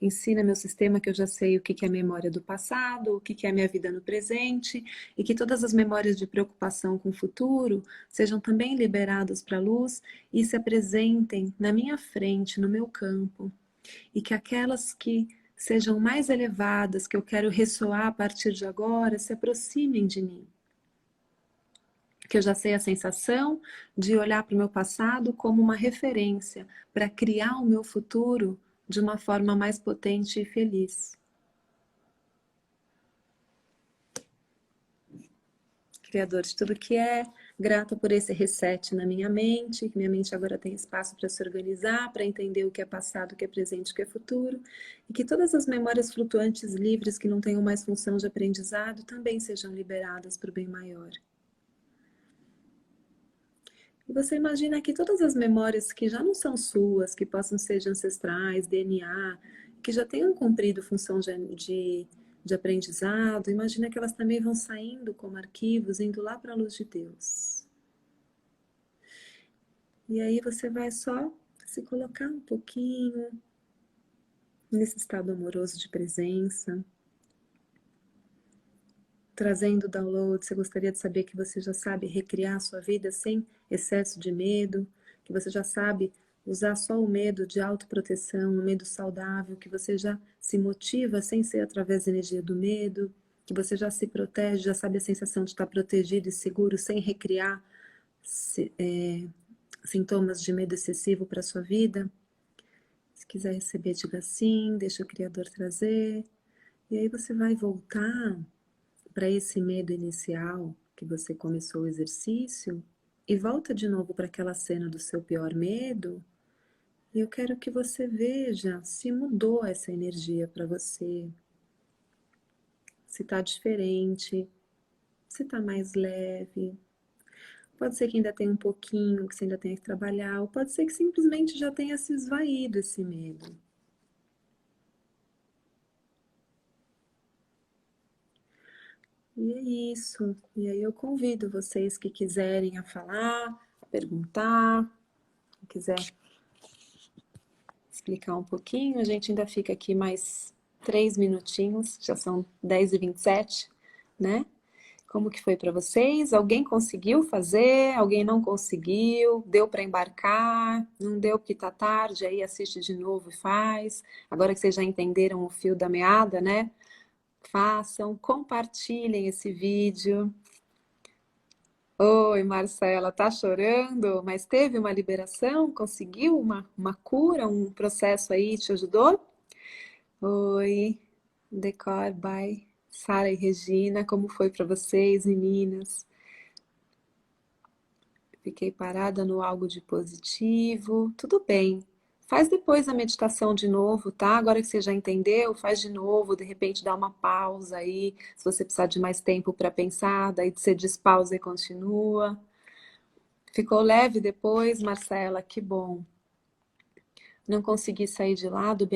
Ensina meu sistema que eu já sei o que é memória do passado, o que é minha vida no presente, e que todas as memórias de preocupação com o futuro sejam também liberadas para a luz e se apresentem na minha frente, no meu campo. E que aquelas que sejam mais elevadas, que eu quero ressoar a partir de agora, se aproximem de mim. Que eu já sei a sensação de olhar para o meu passado como uma referência para criar o meu futuro de uma forma mais potente e feliz. Criador de tudo que é, grata por esse reset na minha mente, que minha mente agora tem espaço para se organizar, para entender o que é passado, o que é presente, o que é futuro, e que todas as memórias flutuantes livres que não tenham mais função de aprendizado também sejam liberadas para o bem maior. E você imagina que todas as memórias que já não são suas, que possam ser de ancestrais, DNA, que já tenham cumprido função de aprendizado, imagina que elas também vão saindo como arquivos, indo lá para a luz de Deus. E aí você vai só se colocar um pouquinho nesse estado amoroso de presença, trazendo o download. Você gostaria de saber que você já sabe recriar a sua vida sem excesso de medo, que você já sabe usar só o medo de autoproteção, um medo saudável, que você já se motiva sem ser através da energia do medo, que você já se protege, já sabe a sensação de estar protegido e seguro sem recriar sintomas de medo excessivo para a sua vida. Se quiser receber, diga sim, deixa o Criador trazer. E aí você vai voltar para esse medo inicial que você começou o exercício e volta de novo para aquela cena do seu pior medo. E eu quero que você veja se mudou essa energia para você, se está diferente, se está mais leve. Pode ser que ainda tenha um pouquinho, que você ainda tenha que trabalhar, ou pode ser que simplesmente já tenha se esvaído esse medo. E é isso. E aí eu convido vocês que quiserem a falar, a perguntar, quem quiser explicar um pouquinho. A gente ainda fica aqui mais 3 minutinhos, já são 10h27, né? Como que foi para vocês? Alguém conseguiu fazer? Alguém não conseguiu? Deu para embarcar? Não deu porque tá tarde? Aí assiste de novo e faz. Agora que vocês já entenderam o fio da meada, né? Façam, compartilhem esse vídeo. Oi, Marcela, tá chorando? Mas teve uma liberação? Conseguiu uma cura? Um processo aí te ajudou? Oi, Decor by Sara e Regina, como foi para vocês, meninas? Fiquei parada no algo de positivo. Tudo bem. Faz depois a meditação de novo, tá? Agora que você já entendeu, faz de novo, de repente dá uma pausa aí, se você precisar de mais tempo para pensar, daí você despausa e continua. Ficou leve depois, Marcela? Que bom. Não consegui sair de lá do